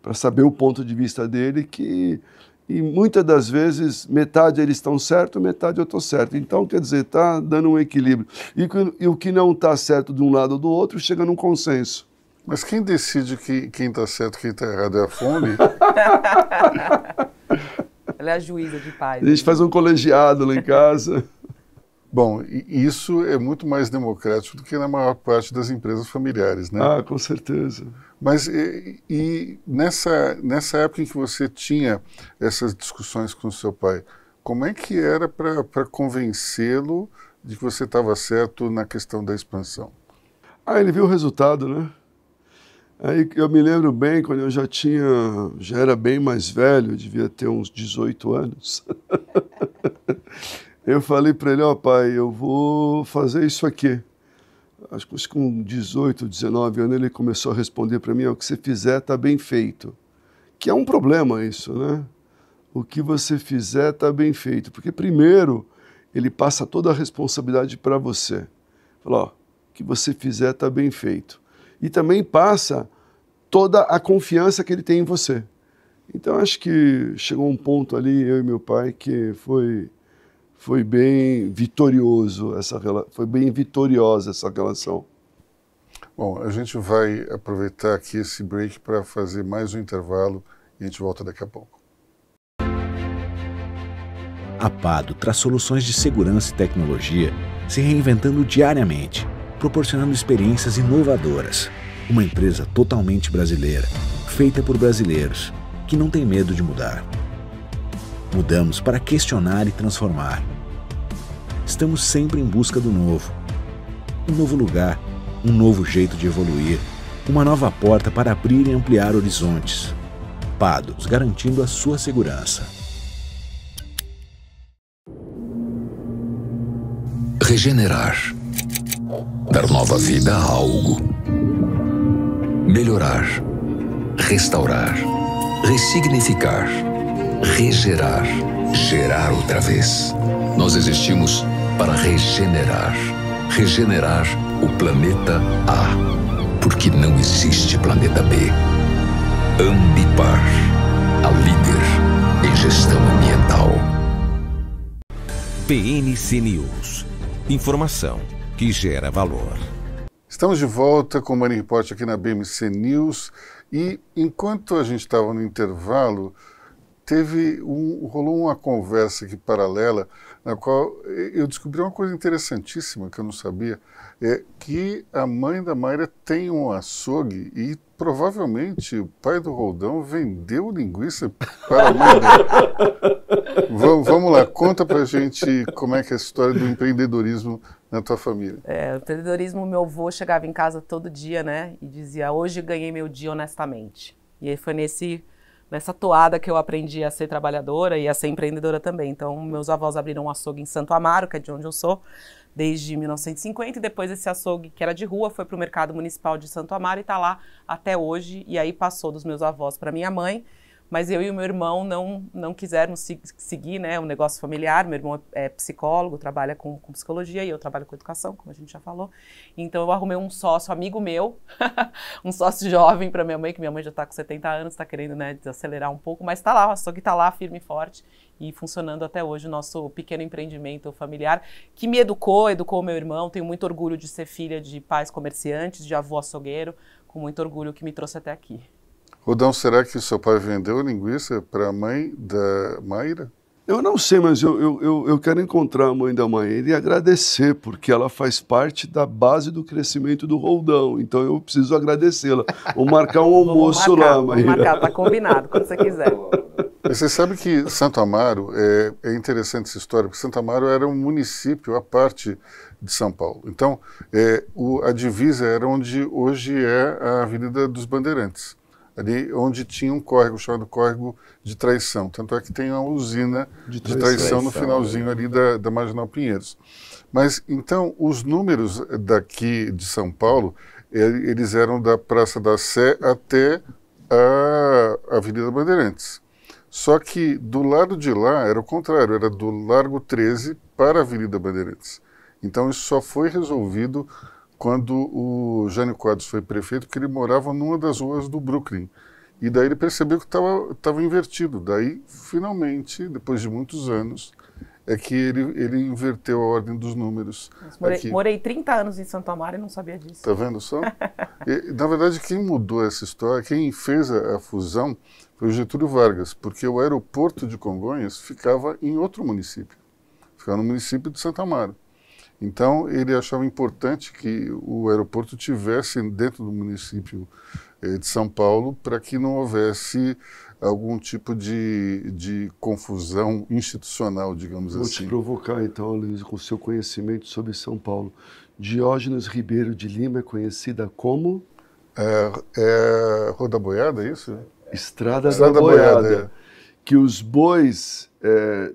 Para saber o ponto de vista dele, e muitas das vezes metade eles estão certo, metade eu estou certo. Então, quer dizer, está dando um equilíbrio. E o que não está certo de um lado ou do outro chega num consenso. Mas quem decide quem está certo e quem está errado é a fome? Ela é a juíza de paz. A gente faz um colegiado lá em casa. Bom, isso é muito mais democrático do que na maior parte das empresas familiares, né? Ah, com certeza. Mas e nessa época em que você tinha essas discussões com o seu pai, como é que era para convencê-lo de que você estava certo na questão da expansão? Ele viu o resultado, né? Aí eu me lembro bem, quando eu já era bem mais velho, devia ter uns 18 anos. Eu falei para ele, pai, eu vou fazer isso aqui. Acho que com 18, 19 anos ele começou a responder para mim, o que você fizer está bem feito. Que é um problema isso, né? O que você fizer está bem feito. Porque primeiro ele passa toda a responsabilidade para você. Fala, o que você fizer está bem feito. E também passa toda a confiança que ele tem em você. Então, acho que chegou um ponto ali, eu e meu pai, que foi bem vitorioso, foi bem vitoriosa essa relação. Bom, a gente vai aproveitar aqui esse break para fazer mais um intervalo e a gente volta daqui a pouco. A Pado traz soluções de segurança e tecnologia se reinventando diariamente, proporcionando experiências inovadoras. Uma empresa totalmente brasileira, feita por brasileiros, que não tem medo de mudar. Mudamos para questionar e transformar. Estamos sempre em busca do novo. Um novo lugar, um novo jeito de evoluir, uma nova porta para abrir e ampliar horizontes. Pado, garantindo a sua segurança. Regenerar. Dar nova vida a algo. Melhorar, restaurar, ressignificar, regerar, gerar outra vez. Nós existimos para regenerar. Regenerar o planeta A, porque não existe planeta B. Ambipar, a líder em gestão ambiental. PNC News. Informação que gera valor. Estamos de volta com o Money Report aqui na BMC News e enquanto a gente estava no intervalo, rolou uma conversa aqui paralela na qual eu descobri uma coisa interessantíssima que eu não sabia, que a mãe da Mayra tem um açougue e provavelmente o pai do Roldão vendeu linguiça para a mãe dele. Vamos lá, conta pra gente como é que é a história do empreendedorismo na tua família. O empreendedorismo, meu avô chegava em casa todo dia, né, e dizia, hoje ganhei meu dia honestamente. E aí foi nessa toada que eu aprendi a ser trabalhadora e a ser empreendedora também. Então, meus avós abriram um açougue em Santo Amaro, que é de onde eu sou, desde 1950, e depois esse açougue, que era de rua, foi para o Mercado Municipal de Santo Amaro e está lá até hoje, e aí passou dos meus avós para minha mãe, mas eu e o meu irmão não quiseram seguir, né, o negócio familiar. Meu irmão é psicólogo, trabalha com psicologia, e eu trabalho com educação, como a gente já falou. Então eu arrumei um sócio amigo meu, um sócio jovem para minha mãe, que minha mãe já está com 70 anos, está querendo, né, desacelerar um pouco, mas está lá, o açougue está lá, firme e forte, e funcionando até hoje o nosso pequeno empreendimento familiar, que me educou o meu irmão. Tenho muito orgulho de ser filha de pais comerciantes, de avô açougueiro, com muito orgulho que me trouxe até aqui. Rodão, será que seu pai vendeu linguiça para a mãe da Mayra? Eu não sei, mas eu quero encontrar a mãe da Mayra e agradecer, porque ela faz parte da base do crescimento do Roldão. Então eu preciso agradecê-la. Vou marcar um almoço lá, Mayra. Vamos marcar, tá combinado, quando você quiser. Você sabe que Santo Amaro, é interessante essa história, porque Santo Amaro era um município à parte de São Paulo. Então, a divisa era onde hoje é a Avenida dos Bandeirantes, ali onde tinha um córrego chamado Córrego de Traição. Tanto é que tem uma usina de traição no finalzinho ali da Marginal Pinheiros. Mas, então, os números daqui de São Paulo, eles eram da Praça da Sé até a Avenida Bandeirantes. Só que do lado de lá era o contrário, era do Largo 13 para a Avenida Bandeirantes. Então isso só foi resolvido quando o Jânio Quadros foi prefeito, porque ele morava numa das ruas do Brooklyn. E daí ele percebeu que estava invertido. Daí, finalmente, depois de muitos anos, é que ele inverteu a ordem dos números. Morei 30 anos em Santo Amaro e não sabia disso. Tá vendo só? Na verdade, quem mudou essa história, quem fez a fusão, foi o Getúlio Vargas, porque o aeroporto de Congonhas ficava em outro município. Ficava no município de Santo Amaro. Então, ele achava importante que o aeroporto tivesse dentro do município de São Paulo, para que não houvesse algum tipo de confusão institucional, digamos Vou assim. te provocar então, Luiz, com o seu conhecimento sobre São Paulo. Diógenes Ribeiro de Lima é conhecida como? Rua da Boiada, é isso? Estrada da Boiada. Que os bois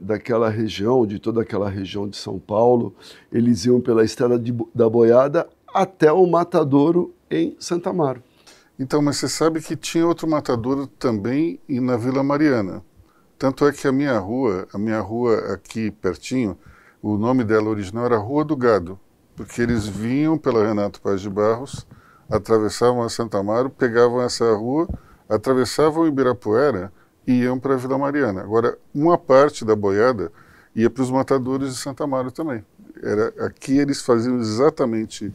daquela região, de toda aquela região de São Paulo, eles iam pela Estrada da Boiada até o Matadouro em Santa Amaro. Então, mas você sabe que tinha outro matadouro também e na Vila Mariana. Tanto é que a minha rua aqui pertinho, o nome dela original era Rua do Gado, porque eles vinham pela Renato Paz de Barros, atravessavam a Santa Amaro, pegavam essa rua, atravessavam o Ibirapuera e iam para a Vila Mariana. Agora, uma parte da boiada ia para os matadores de Santa Amaro também. Aqui eles faziam exatamente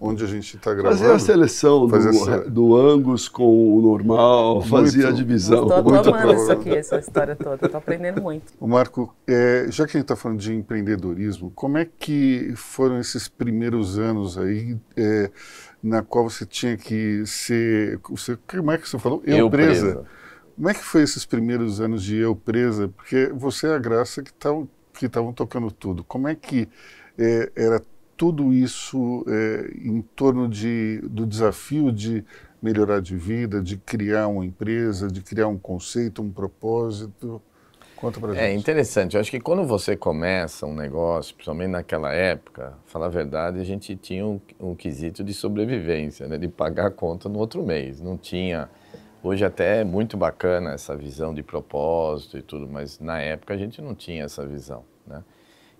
onde a gente está gravando. Fazia a seleção do Angus com o normal, fazia a divisão. Estou amando isso aqui, essa história toda, estou aprendendo muito. O Marco, já que a gente está falando de empreendedorismo, como é que foram esses primeiros anos aí, na qual você tinha que ser, como é que você falou? Eu presa. Como é que foi esses primeiros anos de eu presa? Porque você é a Graça que estavam tocando tudo. Como é que era tudo isso em torno do desafio de melhorar de vida, de criar uma empresa, de criar um conceito, um propósito? Conta pra gente. É interessante. Eu acho que quando você começa um negócio, principalmente naquela época, falar a verdade, a gente tinha um quesito de sobrevivência, né? De pagar a conta no outro mês. Não tinha... Hoje até é muito bacana essa visão de propósito e tudo, mas na época a gente não tinha essa visão, né?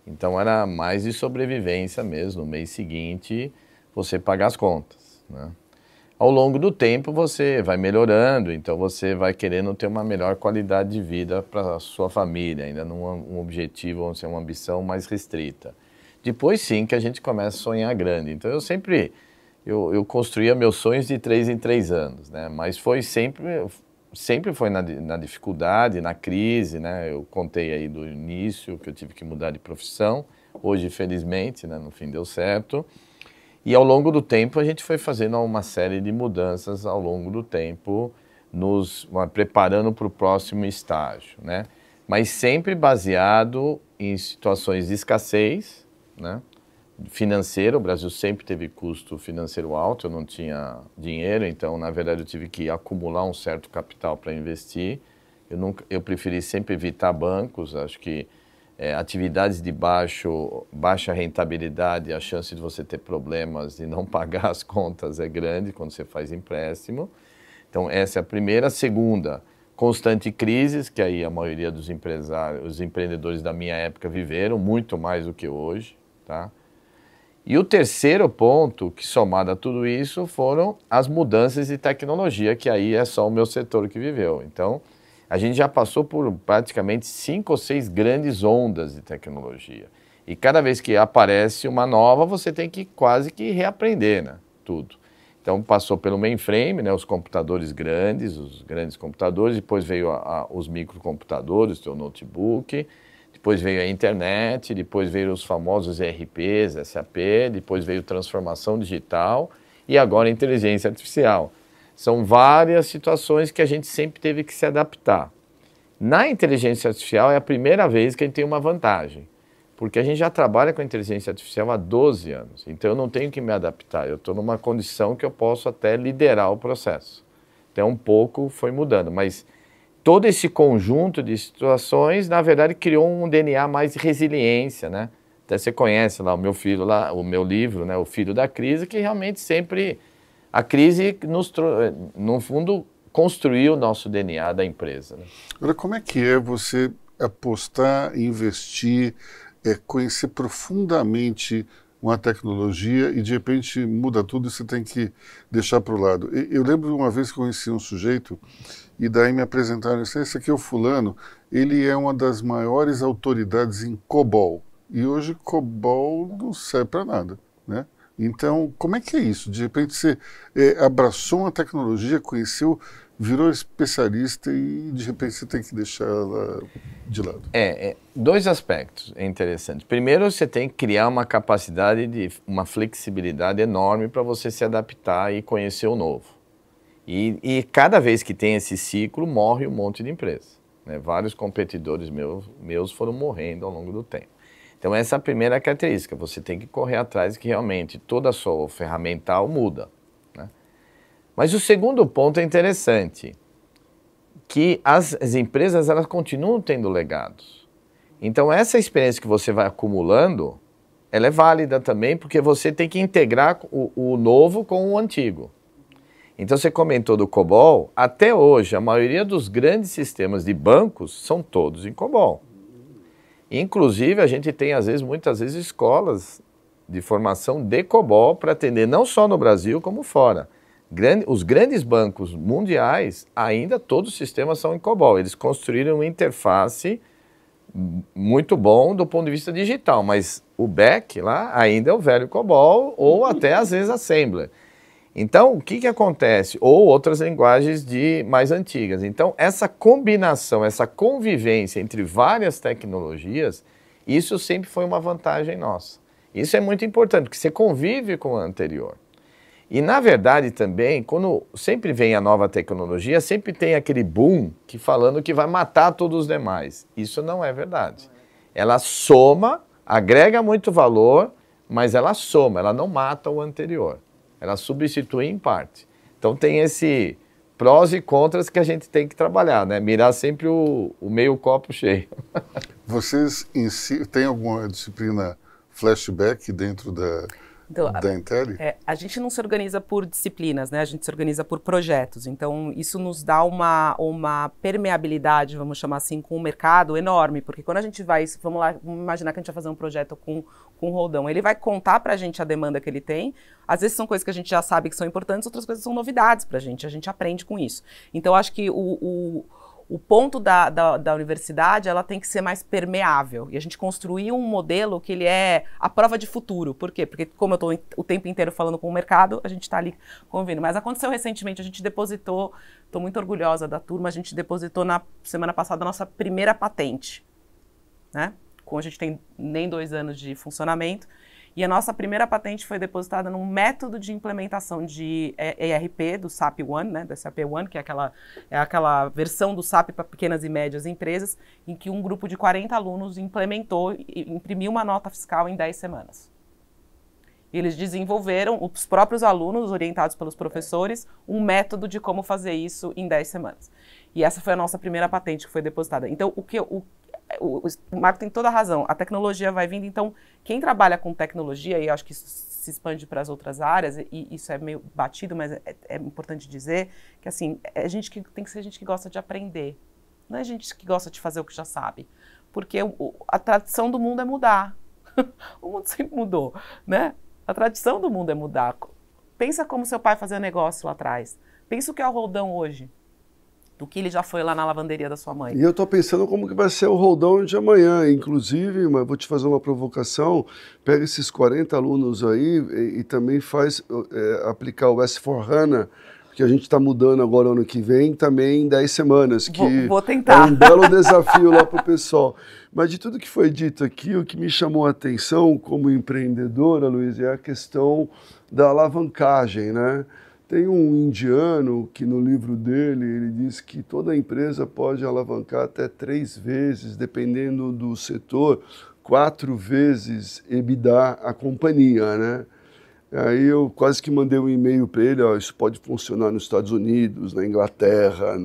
Então era mais de sobrevivência mesmo, no mês seguinte você pagar as contas, né? Ao longo do tempo você vai melhorando, então você vai querendo ter uma melhor qualidade de vida para a sua família, ainda num objetivo, ou seja, uma ambição mais restrita. Depois sim que a gente começa a sonhar grande. Então eu construía meus sonhos de 3 em 3 anos, né? Mas foi sempre foi na dificuldade, na crise, né? Eu contei aí do início que eu tive que mudar de profissão. Hoje, felizmente, né, no fim deu certo. E ao longo do tempo a gente foi fazendo uma série de mudanças ao longo do tempo, nos preparando para o próximo estágio, né? Mas sempre baseado em situações de escassez, né? Financeiro. O Brasil sempre teve custo financeiro alto, eu não tinha dinheiro, então na verdade eu tive que acumular um certo capital para investir. Eu preferi sempre evitar bancos. Acho que atividades de baixa rentabilidade, a chance de você ter problemas e não pagar as contas é grande quando você faz empréstimo. Então essa é a primeira. A segunda, constante crises, que aí a maioria dos os empreendedores da minha época viveram, muito mais do que hoje, tá? E o terceiro ponto, que somado a tudo isso, foram as mudanças de tecnologia, que aí é só o meu setor que viveu. Então, a gente já passou por praticamente 5 ou 6 grandes ondas de tecnologia. E cada vez que aparece uma nova, você tem que quase que reaprender, né? Tudo. Então, passou pelo mainframe, né? Os computadores grandes, os grandes computadores, depois veio os microcomputadores, o notebook. Depois veio a internet, depois veio os famosos ERPs, SAP, depois veio transformação digital e agora inteligência artificial. São várias situações que a gente sempre teve que se adaptar. Na inteligência artificial é a primeira vez que a gente tem uma vantagem, porque a gente já trabalha com inteligência artificial há 12 anos, então eu não tenho que me adaptar, eu estou numa condição que eu posso até liderar o processo. Então um pouco foi mudando, mas todo esse conjunto de situações, na verdade, criou um DNA mais de resiliência, né? Até você conhece lá o meu filho, lá, o meu livro, né? O Filho da Crise, que realmente sempre... A crise, no fundo, construiu o nosso DNA da empresa, né? Agora, como é que é você apostar, investir, conhecer profundamente uma tecnologia e, de repente, muda tudo e você tem que deixar para o lado? Eu lembro uma vez que eu conheci um sujeito e daí me apresentaram, esse aqui é o fulano, ele é uma das maiores autoridades em COBOL. E hoje COBOL não serve para nada, né? Então, como é que é isso? De repente você abraçou uma tecnologia, conheceu, virou especialista e de repente você tem que deixar ela de lado. 2 aspectos interessantes. Primeiro, você tem que criar uma capacidade uma flexibilidade enorme para você se adaptar e conhecer o novo. E cada vez que tem esse ciclo, morre um monte de empresa, né? Vários competidores meus foram morrendo ao longo do tempo. Então essa é a primeira característica, você tem que correr atrás que realmente toda a sua ferramental muda, né? Mas o segundo ponto é interessante, que as empresas elas continuam tendo legados. Então essa experiência que você vai acumulando, ela é válida também, porque você tem que integrar o novo com o antigo. Então você comentou do COBOL, até hoje a maioria dos grandes sistemas de bancos são todos em COBOL. Inclusive a gente tem muitas vezes escolas de formação de COBOL para atender não só no Brasil como fora. Os grandes bancos mundiais, ainda todos os sistemas são em COBOL. Eles construíram uma interface muito bom do ponto de vista digital, mas o back lá ainda é o velho COBOL ou até às vezes Assembler. Então, o que acontece? Ou outras linguagens mais antigas. Então, essa combinação, essa convivência entre várias tecnologias, isso sempre foi uma vantagem nossa. Isso é muito importante, porque você convive com a anterior. E, na verdade, também, quando sempre vem a nova tecnologia, sempre tem aquele boom falando que vai matar todos os demais. Isso não é verdade. Ela soma, agrega muito valor, mas ela soma, ela não mata o anterior. Ela substitui em parte. Então tem esse prós e contras que a gente tem que trabalhar, né? Mirar sempre o meio copo cheio. Vocês têm alguma disciplina flashback dentro da Intel? A gente não se organiza por disciplinas, né? A gente se organiza por projetos. Então, isso nos dá uma permeabilidade, vamos chamar assim, com o mercado enorme. Porque quando a gente vai, vamos imaginar que a gente vai fazer um projeto com o Roldão. Ele vai contar pra gente a demanda que ele tem. Às vezes são coisas que a gente já sabe que são importantes, outras coisas são novidades pra gente. A gente aprende com isso. Então, acho que o ponto da universidade, ela tem que ser mais permeável. E a gente construir um modelo que ele é a prova de futuro. Por quê? Porque como eu estou o tempo inteiro falando com o mercado, a gente está ali convivendo. Mas aconteceu recentemente, a gente depositou, estou muito orgulhosa da turma, a gente depositou na semana passada a nossa primeira patente, né? A gente tem nem 2 anos de funcionamento. E a nossa primeira patente foi depositada num método de implementação de ERP, do SAP One, né, do SAP One, que é aquela versão do SAP para pequenas e médias empresas, em que um grupo de 40 alunos implementou e imprimiu uma nota fiscal em 10 semanas. E eles desenvolveram, os próprios alunos, orientados pelos professores, um método de como fazer isso em 10 semanas. E essa foi a nossa primeira patente que foi depositada. Então, o Marco tem toda a razão, a tecnologia vai vindo, então quem trabalha com tecnologia, e eu acho que isso se expande para as outras áreas, e isso é meio batido, mas é importante dizer que assim, tem que ser gente que gosta de aprender, não é gente que gosta de fazer o que já sabe, porque a tradição do mundo é mudar, o mundo sempre mudou, né? A tradição do mundo é mudar. Pensa como seu pai fazia negócio lá atrás, pensa o que é o Roldão hoje, do que ele já foi lá na lavanderia da sua mãe. E eu estou pensando como que vai ser o Roldão de amanhã. Inclusive, mas vou te fazer uma provocação, pega esses 40 alunos aí e também faz aplicar o S4HANA, que a gente está mudando agora ano que vem, também em 10 semanas. Que vou tentar. É um belo desafio lá para o pessoal. Mas de tudo que foi dito aqui, o que me chamou a atenção como empreendedora, Luiz, é a questão da alavancagem, né? Tem um indiano que no livro dele, ele diz que toda empresa pode alavancar até 3 vezes, dependendo do setor, 4 vezes EBITDA a companhia, né? Aí eu quase que mandei um e-mail para ele, ó, isso pode funcionar nos Estados Unidos, na Inglaterra,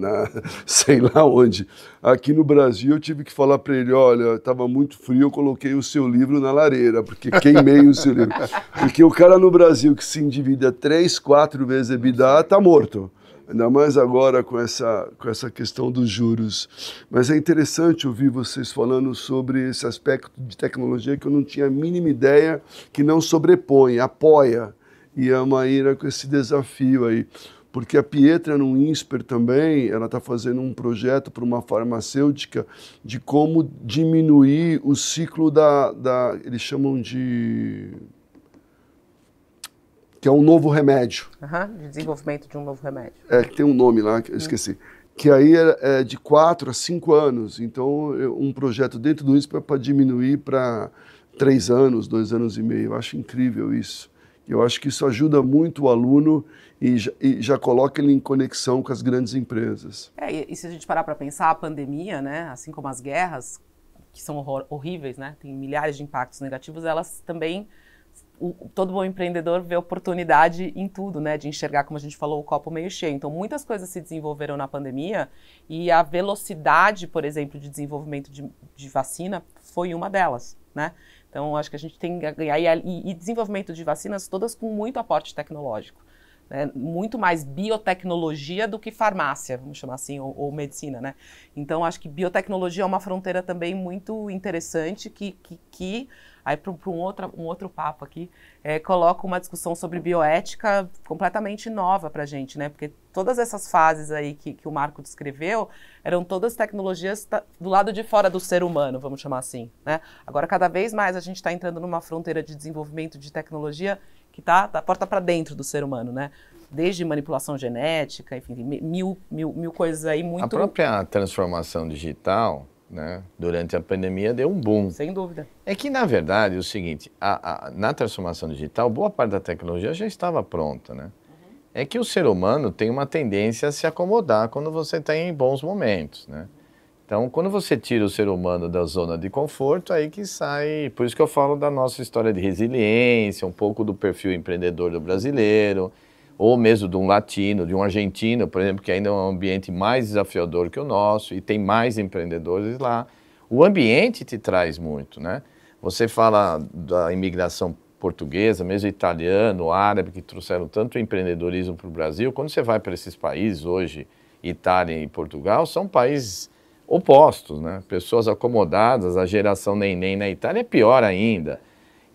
sei lá onde. Aqui no Brasil eu tive que falar para ele, olha, estava muito frio, eu coloquei o seu livro na lareira, porque queimei o seu livro. Porque o cara no Brasil que se endivida 3, 4 vezes EBITDA está morto. Ainda mais agora com essa questão dos juros. Mas é interessante ouvir vocês falando sobre esse aspecto de tecnologia que eu não tinha a mínima ideia, que não sobrepõe, apoia. E a Maíra com esse desafio aí. Porque a Pietra, no INSPER também, ela está fazendo um projeto para uma farmacêutica de como diminuir o ciclo eles chamam de... que é um novo remédio. De desenvolvimento de um novo remédio. Que tem um nome lá, que eu esqueci. Que aí é de 4 a 5 anos. Então, um projeto dentro do INSPER para diminuir para 3 anos, 2 anos e meio. Eu acho incrível isso. Eu acho que isso ajuda muito o aluno e já coloca ele em conexão com as grandes empresas. E se a gente parar para pensar, a pandemia, né, assim como as guerras, que são horríveis, né, tem milhares de impactos negativos, elas também, todo bom empreendedor vê oportunidade em tudo, né, de enxergar, como a gente falou, o copo meio cheio. Então, muitas coisas se desenvolveram na pandemia e a velocidade, por exemplo, de desenvolvimento de vacina foi uma delas, né? Então, acho que a gente tem que ganhar, e desenvolvimento de vacinas todas com muito aporte tecnológico, né? Muito mais biotecnologia do que farmácia, vamos chamar assim, ou medicina, né? Então, acho que biotecnologia é uma fronteira também muito interessante que aí para um outro papo aqui, coloca uma discussão sobre bioética completamente nova para a gente, né? Porque todas essas fases aí que o Marco descreveu eram todas tecnologias do lado de fora do ser humano, vamos chamar assim, né? Agora, cada vez mais a gente está entrando numa fronteira de desenvolvimento de tecnologia que está da porta para dentro do ser humano, né? Desde manipulação genética, enfim, mil coisas aí muito... A própria transformação digital, né, durante a pandemia deu um boom. Sem dúvida. É que, na verdade, é o seguinte, na transformação digital, boa parte da tecnologia já estava pronta, né? É que o ser humano tem uma tendência a se acomodar quando você está em bons momentos, né? Então, quando você tira o ser humano da zona de conforto, aí que sai... Por isso que eu falo da nossa história de resiliência, um pouco do perfil empreendedor do brasileiro, ou mesmo de um latino, de um argentino, por exemplo, que ainda é um ambiente mais desafiador que o nosso e tem mais empreendedores lá. O ambiente te traz muito, né? Você fala da imigração portuguesa, mesmo italiano, árabe, que trouxeram tanto empreendedorismo para o Brasil. Quando você vai para esses países hoje, Itália e Portugal, são países opostos, né? Pessoas acomodadas, a geração neném na Itália é pior ainda.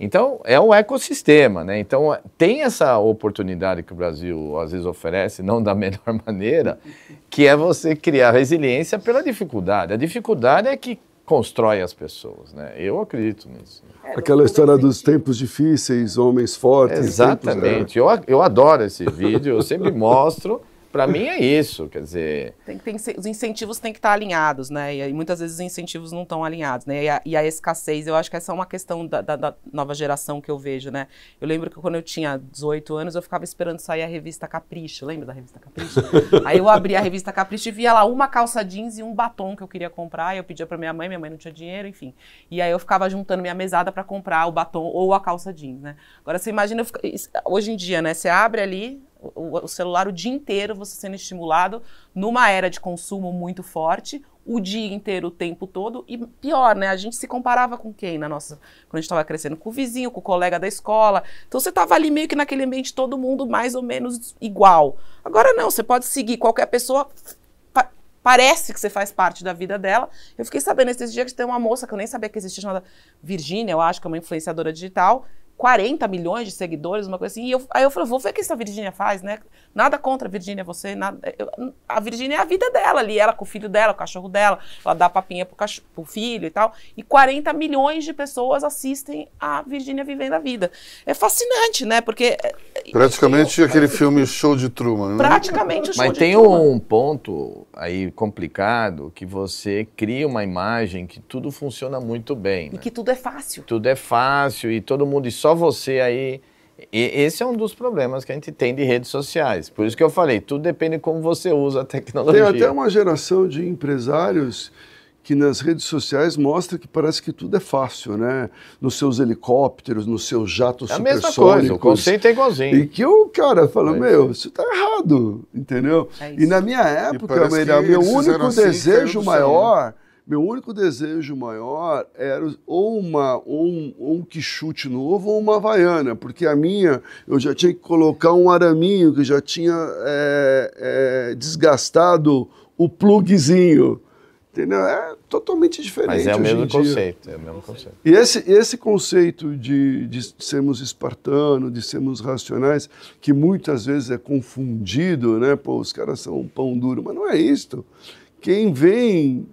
Então, é um ecossistema, né? Então, tem essa oportunidade que o Brasil, às vezes, oferece, não da melhor maneira, que é você criar resiliência pela dificuldade. A dificuldade é que constrói as pessoas, né? Eu acredito nisso. Aquela história dos tempos difíceis, homens fortes. Exatamente. Eu adoro esse vídeo, eu sempre mostro. Para mim é isso, quer dizer... Os incentivos têm que estar alinhados, né? E muitas vezes os incentivos não estão alinhados, né? E a escassez, eu acho que essa é uma questão da nova geração que eu vejo, né? Eu lembro que quando eu tinha 18 anos, eu ficava esperando sair a revista Capricho. Lembra da revista Capricho? Aí eu abria a revista Capricho e via lá uma calça jeans e um batom que eu queria comprar. E eu pedia para minha mãe não tinha dinheiro, enfim. E aí eu ficava juntando minha mesada para comprar o batom ou a calça jeans, né? Agora você imagina, hoje em dia, né? Você abre ali... O celular o dia inteiro, você sendo estimulado numa era de consumo muito forte, o dia inteiro, o tempo todo, e pior, né? A gente se comparava com quem quando a gente estava crescendo? Com o vizinho, com o colega da escola. Então você estava ali meio que naquele ambiente, todo mundo mais ou menos igual. Agora não, você pode seguir qualquer pessoa, parece que você faz parte da vida dela. Eu fiquei sabendo esses dias que tem uma moça que eu nem sabia que existia, chamada Virgínia, eu acho que é uma influenciadora digital, 40 milhões de seguidores, uma coisa assim. E aí eu falei, vou ver o que essa Virgínia faz, né? Nada contra a Virgínia, você, nada. A Virgínia é a vida dela ali, ela com o filho dela, o cachorro dela, ela dá papinha pro filho e tal. E 40 milhões de pessoas assistem a Virgínia vivendo a vida. É fascinante, né? Porque... Praticamente aquele filme Show de Truman, né? Praticamente o Show Mas de tem Truman. um ponto aí complicado, que você cria uma imagem que tudo funciona muito bem, né? E que tudo é fácil. Tudo é fácil e todo mundo, e só você aí... Esse é um dos problemas que a gente tem de redes sociais. Por isso que eu falei, tudo depende de como você usa a tecnologia. Tem até uma geração de empresários que nas redes sociais mostra que parece que tudo é fácil, né? Nos seus helicópteros, nos seus jatos supersônicos. É a mesma coisa, o conceito é igualzinho. E que o cara fala, meu, isso tá errado, entendeu? E na minha época, meu único desejo maior... Meu único desejo maior era ou um quichute novo ou uma havaiana, porque a minha, eu já tinha que colocar um araminho que já tinha desgastado o pluguezinho, entendeu? É totalmente diferente. Mas é o mesmo conceito, é o mesmo conceito. E esse conceito de sermos espartanos, de sermos racionais, que muitas vezes é confundido, né? Pô, os caras são um pão duro, mas não é isso. Quem vem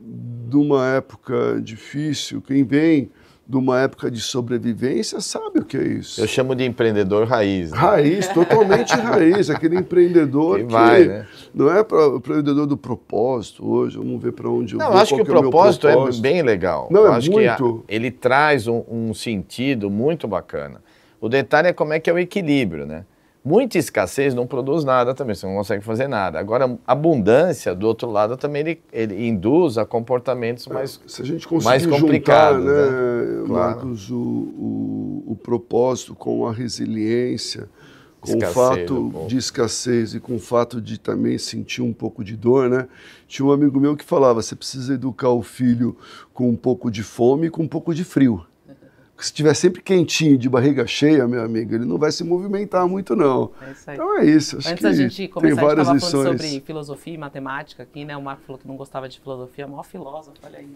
de uma época difícil, quem vem de uma época de sobrevivência, sabe o que é isso. Eu chamo de empreendedor raiz. Né? Raiz, totalmente raiz. Aquele empreendedor que né? Não é o empreendedor do propósito hoje, vamos ver para onde eu vou. Não, eu acho que o propósito é bem legal. Não, eu é acho muito. que ele traz um sentido muito bacana. O detalhe é como é que é o equilíbrio, né? Muita escassez não produz nada também, você não consegue fazer nada. Agora, abundância, do outro lado, também ele induz a comportamentos mais complicados. Se a gente conseguir juntar, né, Claro. Marcos, o propósito com a resiliência, com Escassez, o fato de escassez e com o fato de também sentir um pouco de dor, né? Tinha um amigo meu que falava, você precisa educar o filho com um pouco de fome e com um pouco de frio. Porque se estiver sempre quentinho, de barriga cheia, meu amigo, ele não vai se movimentar muito, não. É isso aí. Então é isso, acho Antes que da gente tem começar, a gente várias estava falando lições. sobre filosofia e matemática aqui, né? O Marco falou que não gostava de filosofia, maior filósofo, olha aí.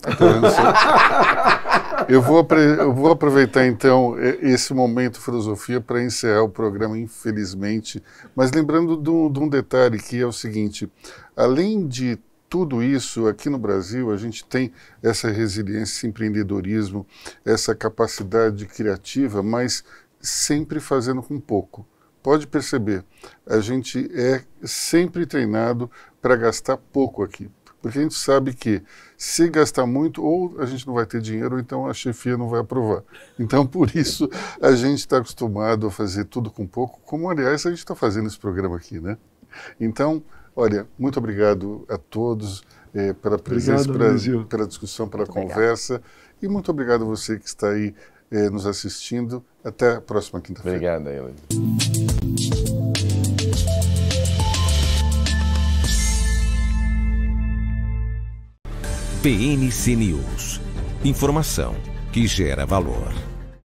Eu vou aproveitar então esse momento filosofia para encerrar o programa, infelizmente. Mas lembrando de um detalhe que é o seguinte: além de tudo isso, aqui no Brasil, a gente tem essa resiliência, esse empreendedorismo, essa capacidade criativa, mas sempre fazendo com pouco. Pode perceber, a gente é sempre treinado para gastar pouco aqui. Porque a gente sabe que se gastar muito, ou a gente não vai ter dinheiro, ou então a chefia não vai aprovar. Então, por isso, a gente está acostumado a fazer tudo com pouco, como, aliás, a gente está fazendo esse programa aqui, né? Então, olha, muito obrigado a todos pela presença, pela discussão, pela conversa. E muito obrigado a você que está aí nos assistindo. Até a próxima quinta-feira. Obrigado, Elis. PNC News. Informação que gera valor.